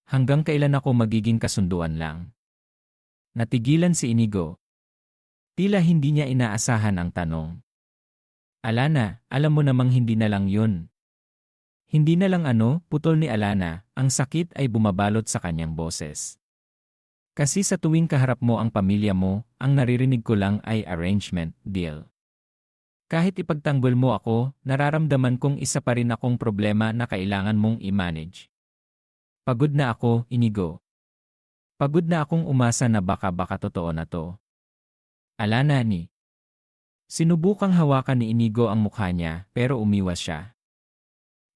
Hanggang kailan ako magiging kasunduan lang? Natigilan si Inigo. Tila hindi niya inaasahan ang tanong. Alana, alam mo namang hindi na lang yun. Hindi na lang ano, putol ni Alana, ang sakit ay bumabalot sa kanyang boses. Kasi sa tuwing kaharap mo ang pamilya mo, ang naririnig ko lang ay arrangement, deal. Kahit ipagtanggol mo ako, nararamdaman kong isa pa rin akong problema na kailangan mong i-manage. Pagod na ako, Inigo. Pagod na akong umasa na baka totoo na to. Alana ni. Sinubukang hawakan ni Inigo ang mukha niya pero umiwas siya.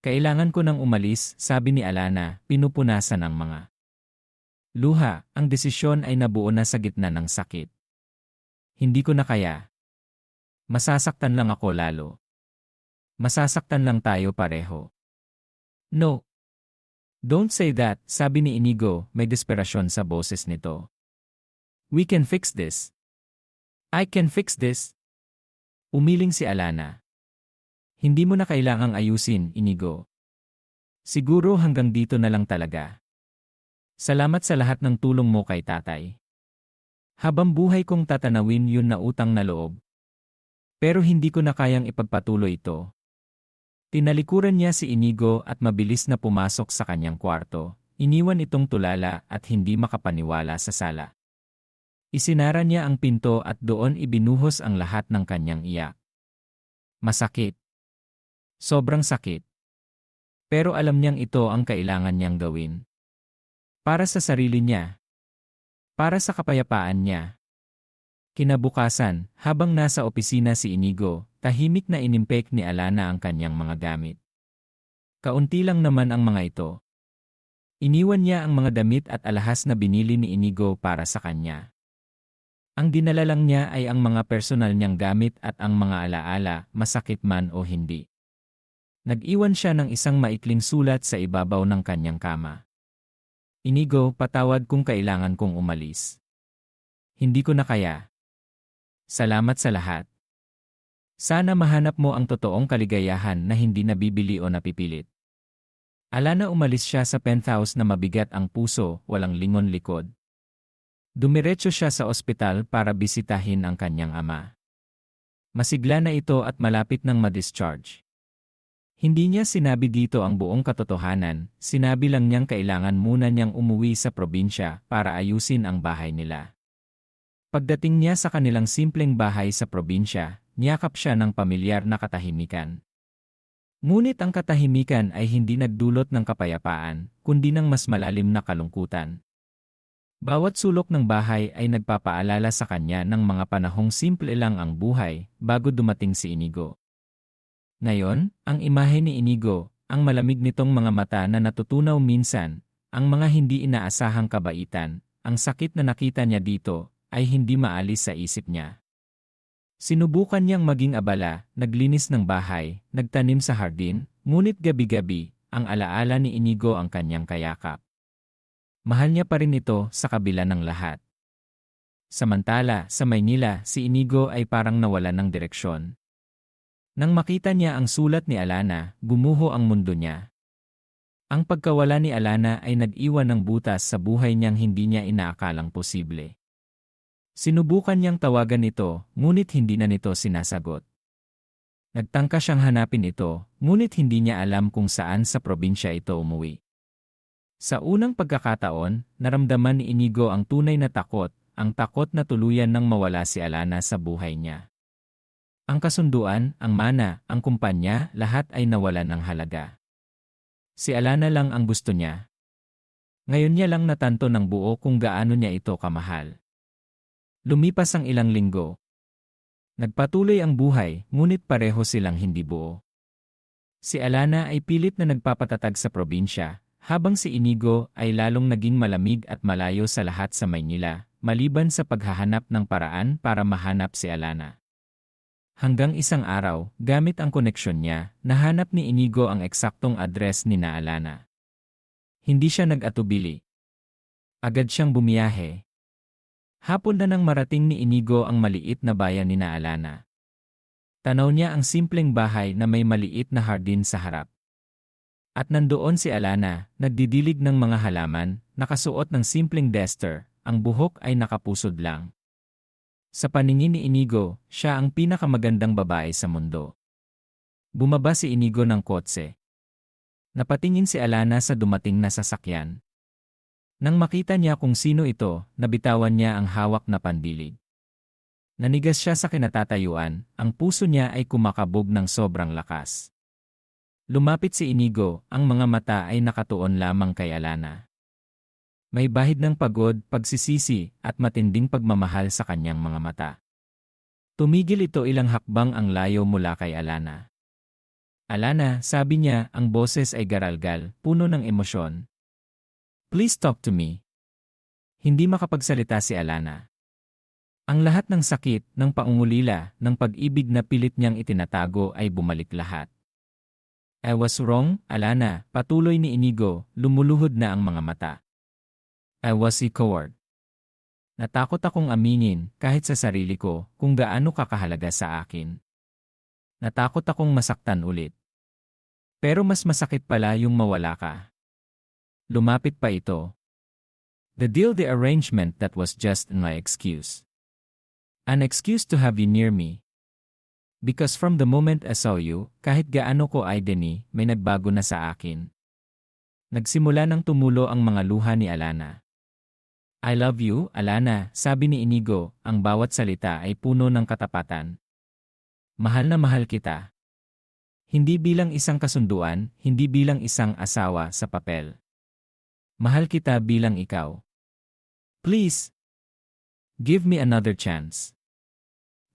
Kailangan ko nang umalis, sabi ni Alana, pinupunasan ang mga luha. Ang desisyon ay nabuo na sa gitna ng sakit. Hindi ko na kaya. Masasaktan lang ako lalo. Masasaktan lang tayo pareho. No. Don't say that, sabi ni Inigo, may desperasyon sa boses nito. We can fix this. I can fix this. Umiling si Alana. Hindi mo na kailangang ayusin, Inigo. Siguro hanggang dito na lang talaga. Salamat sa lahat ng tulong mo kay tatay. Habang buhay kong tatanawin yun na utang na loob. Pero hindi ko na kayang ipagpatuloy ito. Tinalikuran niya si Inigo at mabilis na pumasok sa kanyang kwarto. Iniwan itong tulala at hindi makapaniwala sa sala. Isinara niya ang pinto at doon ibinuhos ang lahat ng kanyang iyak. Masakit. Sobrang sakit. Pero alam niyang ito ang kailangan niyang gawin. Para sa sarili niya. Para sa kapayapaan niya. Kinabukasan, habang nasa opisina si Inigo, tahimik na inimpek ni Alana ang kanyang mga gamit. Kaunti lang naman ang mga ito. Iniwan niya ang mga damit at alahas na binili ni Inigo para sa kanya. Ang dinala lang niya ay ang mga personal niyang gamit at ang mga alaala, masakit man o hindi. Nag-iwan siya ng isang maikling sulat sa ibabaw ng kanyang kama. Inigo, patawad kung kailangan kong umalis. Hindi ko na kaya. Salamat sa lahat. Sana mahanap mo ang totoong kaligayahan na hindi nabibili o napipilit. Alana, umalis siya sa penthouse na mabigat ang puso, walang lingon likod. Dumiretso siya sa ospital para bisitahin ang kanyang ama. Masigla na ito at malapit nang ma-discharge. Hindi niya sinabi dito ang buong katotohanan, sinabi lang niyang kailangan muna niyang umuwi sa probinsya para ayusin ang bahay nila. Pagdating niya sa kanilang simpleng bahay sa probinsya, niyakap siya ng pamilyar na katahimikan. Ngunit ang katahimikan ay hindi nagdulot ng kapayapaan, kundi ng mas malalim na kalungkutan. Bawat sulok ng bahay ay nagpapaalala sa kanya ng mga panahong simple lang ang buhay bago dumating si Inigo. Ngayon, ang imahe ni Inigo, ang malamig nitong mga mata na natutunaw minsan, ang mga hindi inaasahang kabaitan, ang sakit na nakita niya dito, ay hindi maalis sa isip niya. Sinubukan niyang maging abala, naglinis ng bahay, nagtanim sa hardin, ngunit gabi-gabi, ang alaala ni Inigo ang kanyang kayakap. Mahal niya pa rin ito sa kabila ng lahat. Samantala, sa Maynila, si Inigo ay parang nawalan ng direksyon. Nang makita niya ang sulat ni Alana, gumuho ang mundo niya. Ang pagkawala ni Alana ay nag-iwan ng butas sa buhay niyang hindi niya inaakalang posible. Sinubukan niyang tawagan ito, ngunit hindi na nito sinasagot. Nagtangka siyang hanapin ito, ngunit hindi niya alam kung saan sa probinsya ito umuwi. Sa unang pagkakataon, naramdaman ni Inigo ang tunay na takot, ang takot na tuluyan nang mawala si Alana sa buhay niya. Ang kasunduan, ang mana, ang kumpanya, lahat ay nawalan ng halaga. Si Alana lang ang gusto niya. Ngayon niya lang natanto ng buo kung gaano niya ito kamahal. Lumipas ang ilang linggo. Nagpatuloy ang buhay, ngunit pareho silang hindi buo. Si Alana ay pilit na nagpapatatag sa probinsya, habang si Inigo ay lalong naging malamig at malayo sa lahat sa Maynila, maliban sa paghahanap ng paraan para mahanap si Alana. Hanggang isang araw, gamit ang koneksyon niya, nahanap ni Inigo ang eksaktong address ni Alana. Hindi siya nag-atubili. Agad siyang bumiyahe. Hapon na nang marating ni Inigo ang maliit na bayan ni Alana. Tanaw niya ang simpleng bahay na may maliit na hardin sa harap. At nandoon si Alana, nagdidilig ng mga halaman, nakasuot ng simpleng duster, ang buhok ay nakapusod lang. Sa paningin ni Inigo, siya ang pinakamagandang babae sa mundo. Bumaba si Inigo ng kotse. Napatingin si Alana sa dumating na sasakyan. Nang makita niya kung sino ito, nabitawan niya ang hawak na pandilig. Nanigas siya sa kinatatayuan, ang puso niya ay kumakabog ng sobrang lakas. Lumapit si Inigo, ang mga mata ay nakatuon lamang kay Alana. May bahid ng pagod, pagsisisi, at matinding pagmamahal sa kanyang mga mata. Tumigil ito ilang hakbang ang layo mula kay Alana. Alana, sabi niya, ang boses ay garalgal, puno ng emosyon. Please talk to me. Hindi makapagsalita si Alana. Ang lahat ng sakit, ng paungulila, ng pag-ibig na pilit niyang itinatago ay bumalik lahat. I was wrong, Alana, patuloy ni Inigo, lumuluhod na ang mga mata. I was a coward. Natakot akong aminin, kahit sa sarili ko, kung gaano kakahalaga sa akin. Natakot akong masaktan ulit. Pero mas masakit pala yung mawala ka. Lumapit pa ito. The deal, the arrangement that was just my excuse. An excuse to have you near me. Because from the moment I saw you, kahit gaano ko identity, may nagbago na sa akin. Nagsimula ng tumulo ang mga luha ni Alana. I love you, Alana, sabi ni Inigo, ang bawat salita ay puno ng katapatan. Mahal na mahal kita. Hindi bilang isang kasunduan, hindi bilang isang asawa sa papel. Mahal kita bilang ikaw. Please, give me another chance.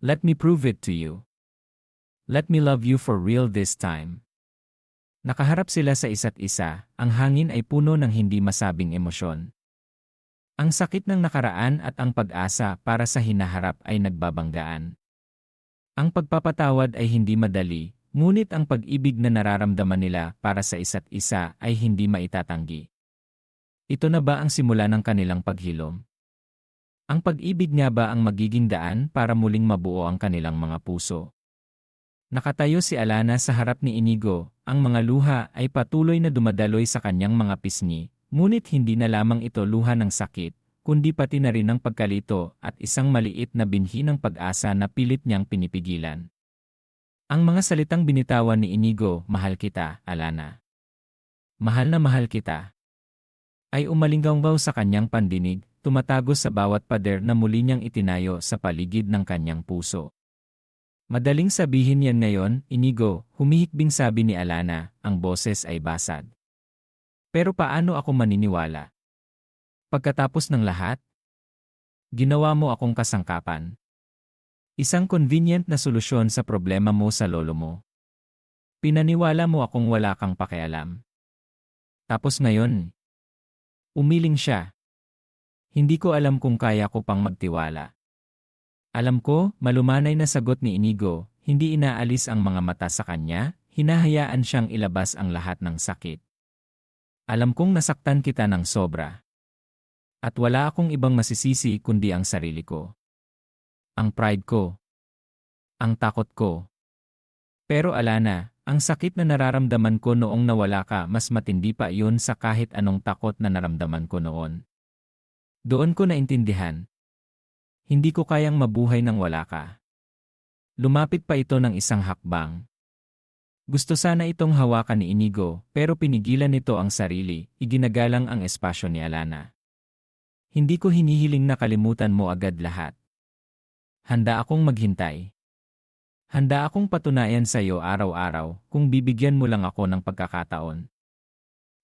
Let me prove it to you. Let me love you for real this time. Nakaharap sila sa isa't isa, ang hangin ay puno ng hindi masabing emosyon. Ang sakit ng nakaraan at ang pag-asa para sa hinaharap ay nagbabanggaan. Ang pagpapatawad ay hindi madali, Ngunit ang pag-ibig na nararamdaman nila para sa isa't isa ay hindi maitatanggi. Ito na ba ang simula ng kanilang paghilom? Ang pag-ibig nga ba ang magiging daan para muling mabuo ang kanilang mga puso? Nakatayo si Alana sa harap ni Inigo, ang mga luha ay patuloy na dumadaloy sa kanyang mga pisngi, ngunit hindi na lamang ito luha ng sakit, kundi pati na rin ng pagkalito at isang maliit na binhi ng pag-asa na pilit niyang pinipigilan. Ang mga salitang binitawan ni Inigo, "Mahal kita, Alana. Mahal na mahal kita," ay umalinggaw sa kanyang pandinig, tumatagos sa bawat pader na muli niyang itinayo sa paligid ng kanyang puso. Madaling sabihin yan ngayon, Inigo, humihikbing sabi ni Alana, ang boses ay basad. Pero paano ako maniniwala? Pagkatapos ng lahat, ginawa mo akong kasangkapan. Isang convenient na solusyon sa problema mo sa lolo mo. Pinaniwala mo akong wala kang pakialam. Tapos ngayon, umiling siya. Hindi ko alam kung kaya ko pang magtiwala. Alam ko, malumanay na sagot ni Inigo, hindi inaalis ang mga mata sa kanya, hinahayaan siyang ilabas ang lahat ng sakit. Alam kong nasaktan kita ng sobra. At wala akong ibang masisisi kundi ang sarili ko. Ang pride ko. Ang takot ko. Pero Alana, ang sakit na nararamdaman ko noong nawala ka mas matindi pa iyon sa kahit anong takot na naramdaman ko noon. Doon ko naintindihan. Hindi ko kayang mabuhay nang wala ka. Lumapit pa ito ng isang hakbang. Gusto sana itong hawakan ni Inigo, pero pinigilan nito ang sarili, iginagalang ang espasyo ni Alana. Hindi ko hinihiling na kalimutan mo agad lahat. Handa akong maghintay. Handa akong patunayan sa iyo araw-araw kung bibigyan mo lang ako ng pagkakataon.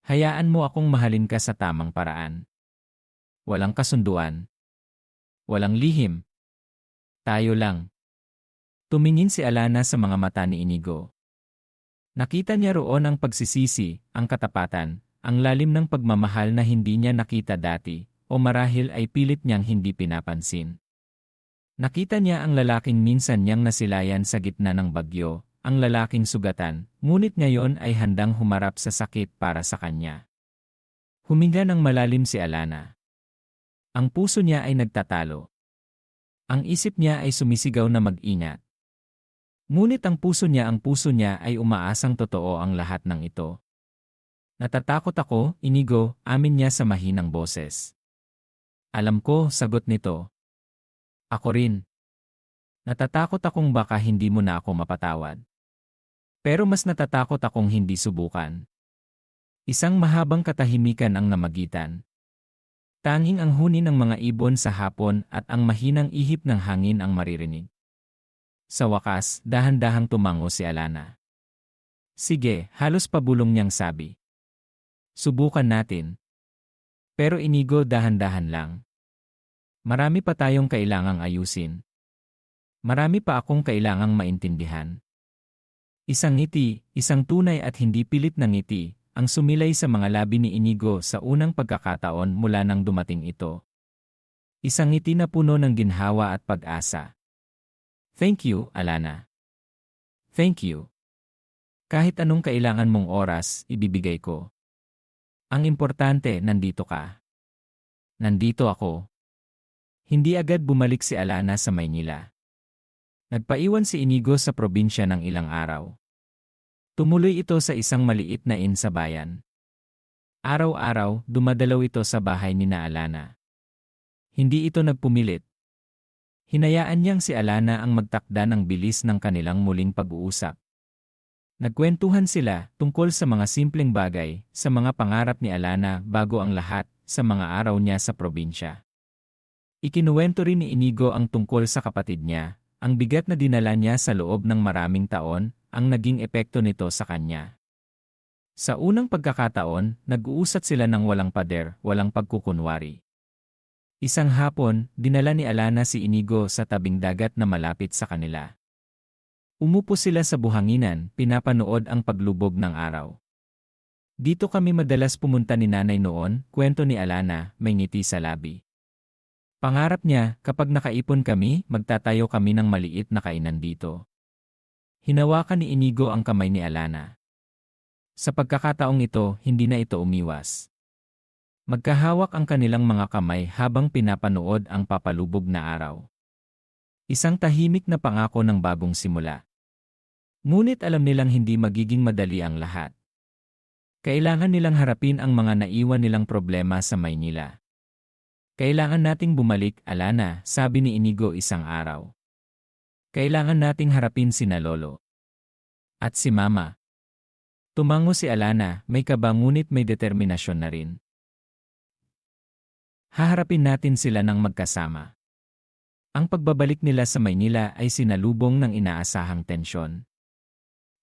Hayaan mo akong mahalin ka sa tamang paraan. Walang kasunduan. Walang lihim. Tayo lang. Tumingin si Alana sa mga mata ni Inigo. Nakita niya roon ang pagsisisi, ang katapatan, ang lalim ng pagmamahal na hindi niya nakita dati, o marahil ay pilit niyang hindi pinapansin. Nakita niya ang lalaking minsan niyang nasilayan sa gitna ng bagyo, ang lalaking sugatan, ngunit ngayon ay handang humarap sa sakit para sa kanya. Huminga ng malalim si Alana. Ang puso niya ay nagtatalo. Ang isip niya ay sumisigaw na mag-ingat. Ngunit ang puso niya ay umaasang totoo ang lahat ng ito. Natatakot ako, Inigo, amin niya sa mahinang boses. Alam ko, sagot nito. Ako rin. Natatakot akong baka hindi mo na ako mapatawad. Pero mas natatakot akong hindi subukan. Isang mahabang katahimikan ang namagitan. Tanging ang huni ng mga ibon sa hapon at ang mahinang ihip ng hangin ang maririnig. Sa wakas, dahan-dahang tumango si Alana. Sige, halos pabulong niyang sabi. Subukan natin. Pero Inigo, dahan-dahan lang. Marami pa tayong kailangang ayusin. Marami pa akong kailangang maintindihan. Isang ngiti, isang tunay at hindi pilit na ngiti, ang sumilay sa mga labi ni Inigo sa unang pagkakataon mula nang dumating ito. Isang ngiti na puno ng ginhawa at pag-asa. Thank you, Alana. Thank you. Kahit anong kailangan mong oras, ibibigay ko. Ang importante, nandito ka. Nandito ako. Hindi agad bumalik si Alana sa Maynila. Nagpaiwan si Inigo sa probinsya ng ilang araw. Tumuloy ito sa isang maliit na inn sa bayan. Araw-araw, dumadalaw ito sa bahay ni Alana. Hindi ito nagpumilit. Hinayaan niyang si Alana ang magtakda ng bilis ng kanilang muling pag-uusap. Nagkwentuhan sila tungkol sa mga simpleng bagay, sa mga pangarap ni Alana bago ang lahat, sa mga araw niya sa probinsya. Ikinuwento rin ni Inigo ang tungkol sa kapatid niya, ang bigat na dinala niya sa loob ng maraming taon, ang naging epekto nito sa kanya. Sa unang pagkakataon, nag-uusat sila ng walang pader, walang pagkukunwari. Isang hapon, dinala ni Alana si Inigo sa tabing dagat na malapit sa kanila. Umupo sila sa buhanginan, pinapanood ang paglubog ng araw. Dito kami madalas pumunta ni nanay noon, kwento ni Alana, may ngiti sa labi. Pangarap niya, kapag nakaipon kami, magtatayo kami ng maliit na kainan dito. Hinawakan ni Inigo ang kamay ni Alana. Sa pagkakataong ito, hindi na ito umiwas. Magkahawak ang kanilang mga kamay habang pinapanood ang papalubog na araw. Isang tahimik na pangako ng bagong simula. Ngunit alam nilang hindi magiging madali ang lahat. Kailangan nilang harapin ang mga naiwan nilang problema sa Maynila. Kailangan nating bumalik, Alana, sabi ni Inigo isang araw. Kailangan nating harapin sina Lolo. At si Mama. Tumango si Alana, may kaba ngunit may determinasyon na rin. Haharapin natin sila ng magkasama. Ang pagbabalik nila sa Maynila ay sinalubong ng inaasahang tensyon.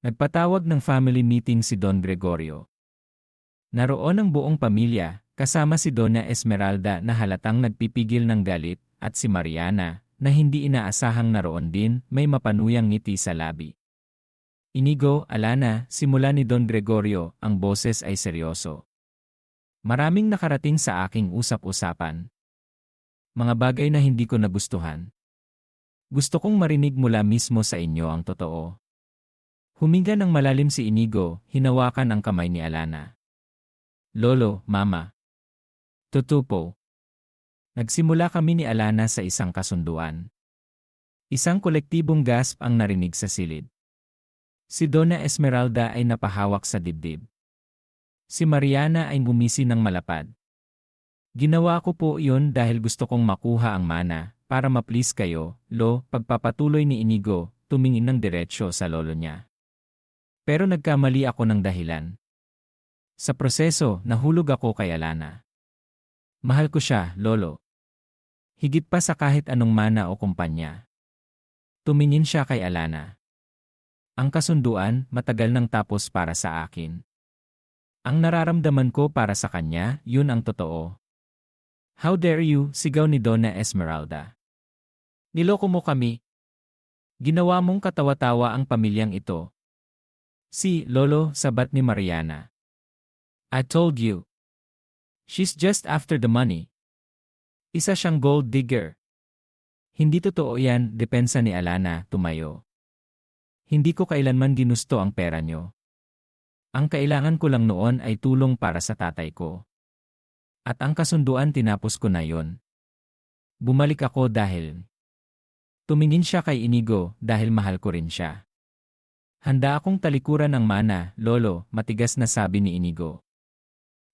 Nagpatawag ng family meeting si Don Gregorio. Naroon ang buong pamilya, kasama si Donna Esmeralda na halatang nagpipigil ng galit, at si Mariana, na hindi inaasahang naroon din, may mapanuyang ngiti sa labi. Inigo, Alana, simula ni Don Gregorio, ang boses ay seryoso. Maraming nakarating sa aking usap-usapan. Mga bagay na hindi ko nagustuhan. Gusto kong marinig mula mismo sa inyo ang totoo. Huminga ng malalim si Inigo, hinawakan ang kamay ni Alana. Lolo, Mama. Tutupo. Nagsimula kami ni Alana sa isang kasunduan. Isang kolektibong gasp ang narinig sa silid. Si Donna Esmeralda ay napahawak sa dibdib. Si Mariana ay bumisi ng malapad. Ginawa ko po iyon dahil gusto kong makuha ang mana, para ma-please kayo, Lo, pagpapatuloy ni Inigo, tumingin ng diretsyo sa lolo niya. Pero nagkamali ako ng dahilan. Sa proseso, nahulog ako kay Alana. Mahal ko siya, Lolo. Higit pa sa kahit anong mana o kumpanya. Tumingin siya kay Alana. Ang kasunduan, matagal nang tapos para sa akin. Ang nararamdaman ko para sa kanya, yun ang totoo. How dare you, sigaw ni Donna Esmeralda. Niloko mo kami. Ginawa mong katawa-tawa ang pamilyang ito. Si Lolo, sabat ni Mariana. I told you. She's just after the money. Isa siyang gold digger. Hindi totoo yan, depensa ni Alana, tumayo. Hindi ko kailanman ginusto ang pera nyo. Ang kailangan ko lang noon ay tulong para sa tatay ko. At ang kasunduan tinapos ko na yon. Bumalik ako dahil... Tumingin siya kay Inigo dahil mahal ko rin siya. Handa akong talikuran ang mana, Lolo, matigas na sabi ni Inigo.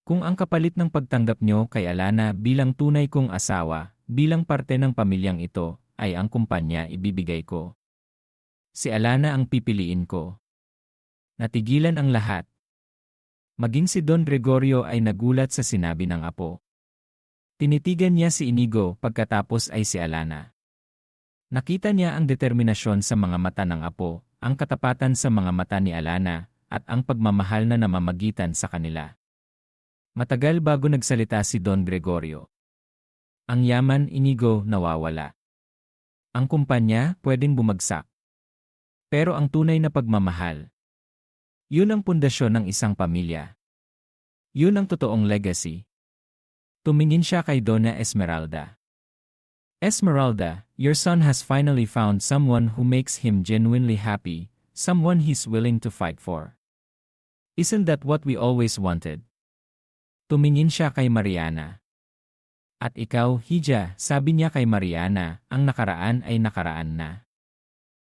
Kung ang kapalit ng pagtanggap nyo kay Alana bilang tunay kong asawa, bilang parte ng pamilyang ito, ay ang kumpanya ibibigay ko. Si Alana ang pipiliin ko. Natigilan ang lahat. Maging si Don Gregorio ay nagulat sa sinabi ng apo. Tinitigan niya si Inigo pagkatapos ay si Alana. Nakita niya ang determinasyon sa mga mata ng apo, ang katapatan sa mga mata ni Alana, at ang pagmamahal na namamagitan sa kanila. Matagal bago nagsalita si Don Gregorio. Ang yaman, Inigo, nawawala. Ang kumpanya, pwedeng bumagsak. Pero ang tunay na pagmamahal, yun ang pundasyon ng isang pamilya. Yun ang totoong legacy. Tumingin siya kay Donna Esmeralda. Esmeralda, your son has finally found someone who makes him genuinely happy, someone he's willing to fight for. Isn't that what we always wanted? Tumingin siya kay Mariana. At ikaw, Hija, sabi niya kay Mariana, ang nakaraan ay nakaraan na.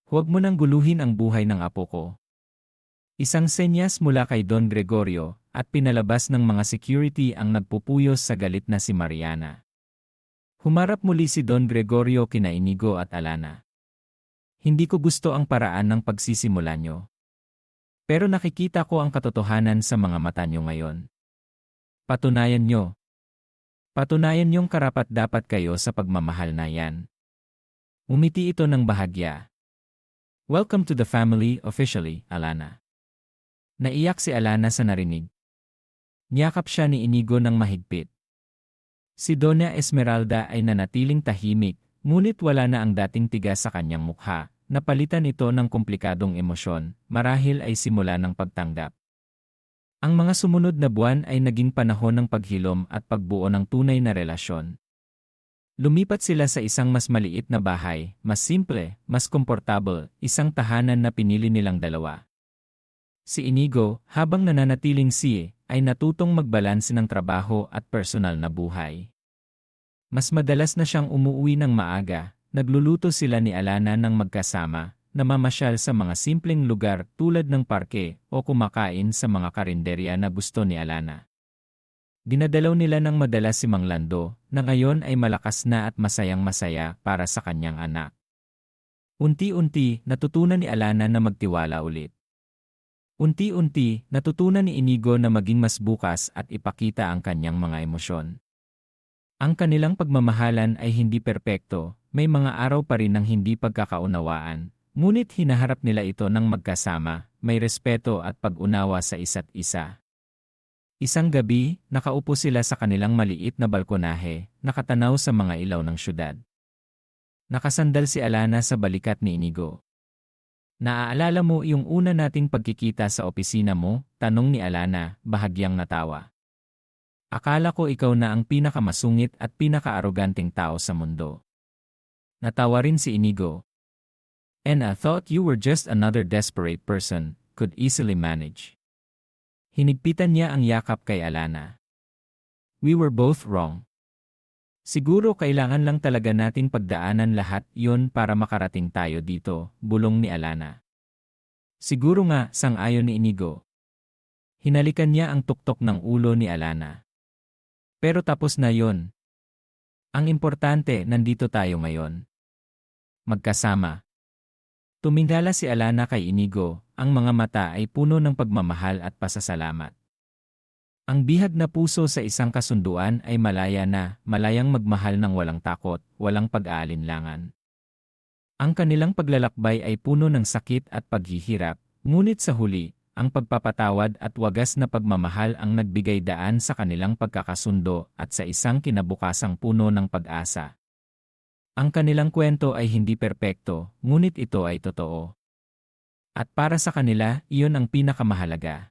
Huwag mo nang guluhin ang buhay ng apo ko. Isang senyas mula kay Don Gregorio, at pinalabas ng mga security ang nagpupuyos sa galit na si Mariana. Humarap muli si Don Gregorio kina Inigo at Alana. Hindi ko gusto ang paraan ng pagsisimula nyo. Pero nakikita ko ang katotohanan sa mga mata nyo ngayon. Patunayan nyo. Patunayan nyong karapat-dapat kayo sa pagmamahal na yan. Umiti ito ng bahagya. Welcome to the family, officially, Alana. Naiyak si Alana sa narinig. Niyakap siya ni Inigo ng mahigpit. Si Donna Esmeralda ay nanatiling tahimik, ngunit wala na ang dating tigas sa kanyang mukha, napalitan ito ng komplikadong emosyon, marahil ay simula ng pagtanggap. Ang mga sumunod na buwan ay naging panahon ng paghilom at pagbuo ng tunay na relasyon. Lumipat sila sa isang mas maliit na bahay, mas simple, mas komportable, isang tahanan na pinili nilang dalawa. Si Inigo, habang nananatiling ay natutong magbalanse ng trabaho at personal na buhay. Mas madalas na siyang umuwi ng maaga, nagluluto sila ni Alana ng magkasama, namamasyal sa mga simpleng lugar tulad ng parke o kumakain sa mga karinderya na gusto ni Alana. Dinadalaw nila ng madalas si Mang Lando, na ngayon ay malakas na at masayang-masaya para sa kanyang anak. Unti-unti, natutunan ni Alana na magtiwala ulit. Unti-unti, natutunan ni Inigo na maging mas bukas at ipakita ang kanyang mga emosyon. Ang kanilang pagmamahalan ay hindi perpekto, may mga araw pa rin ng hindi pagkakaunawaan, ngunit hinaharap nila ito ng magkasama, may respeto at pag-unawa sa isa't isa. Isang gabi, nakaupo sila sa kanilang maliit na balkonahe, nakatanaw sa mga ilaw ng syudad. Nakasandal si Alana sa balikat ni Inigo. "Naaalala mo yung una nating pagkikita sa opisina mo?" tanong ni Alana, bahagyang natawa. "Akala ko ikaw na ang pinakamasungit at pinaka-aroganteng tao sa mundo." Natawa rin si Inigo. "And I thought you were just another desperate person, could easily manage." Hinigpitan niya ang yakap kay Alana. "We were both wrong. Siguro kailangan lang talaga nating pagdaanan lahat yon para makarating tayo dito," bulong ni Alana. "Siguro nga," sang-ayon ni Inigo. Hinalikan niya ang tuktok ng ulo ni Alana. "Pero tapos na yon. Ang importante, nandito tayo ngayon. Magkasama." Tumingala si Alana kay Inigo, ang mga mata ay puno ng pagmamahal at pasasalamat. Ang bihag na puso sa isang kasunduan ay malayang magmahal ng walang takot, walang pag-aalinlangan. Ang kanilang paglalakbay ay puno ng sakit at paghihirap, ngunit sa huli, ang pagpapatawad at wagas na pagmamahal ang nagbigay daan sa kanilang pagkakasundo at sa isang kinabukasang puno ng pag-asa. Ang kanilang kwento ay hindi perpekto, ngunit ito ay totoo. At para sa kanila, iyon ang pinakamahalaga.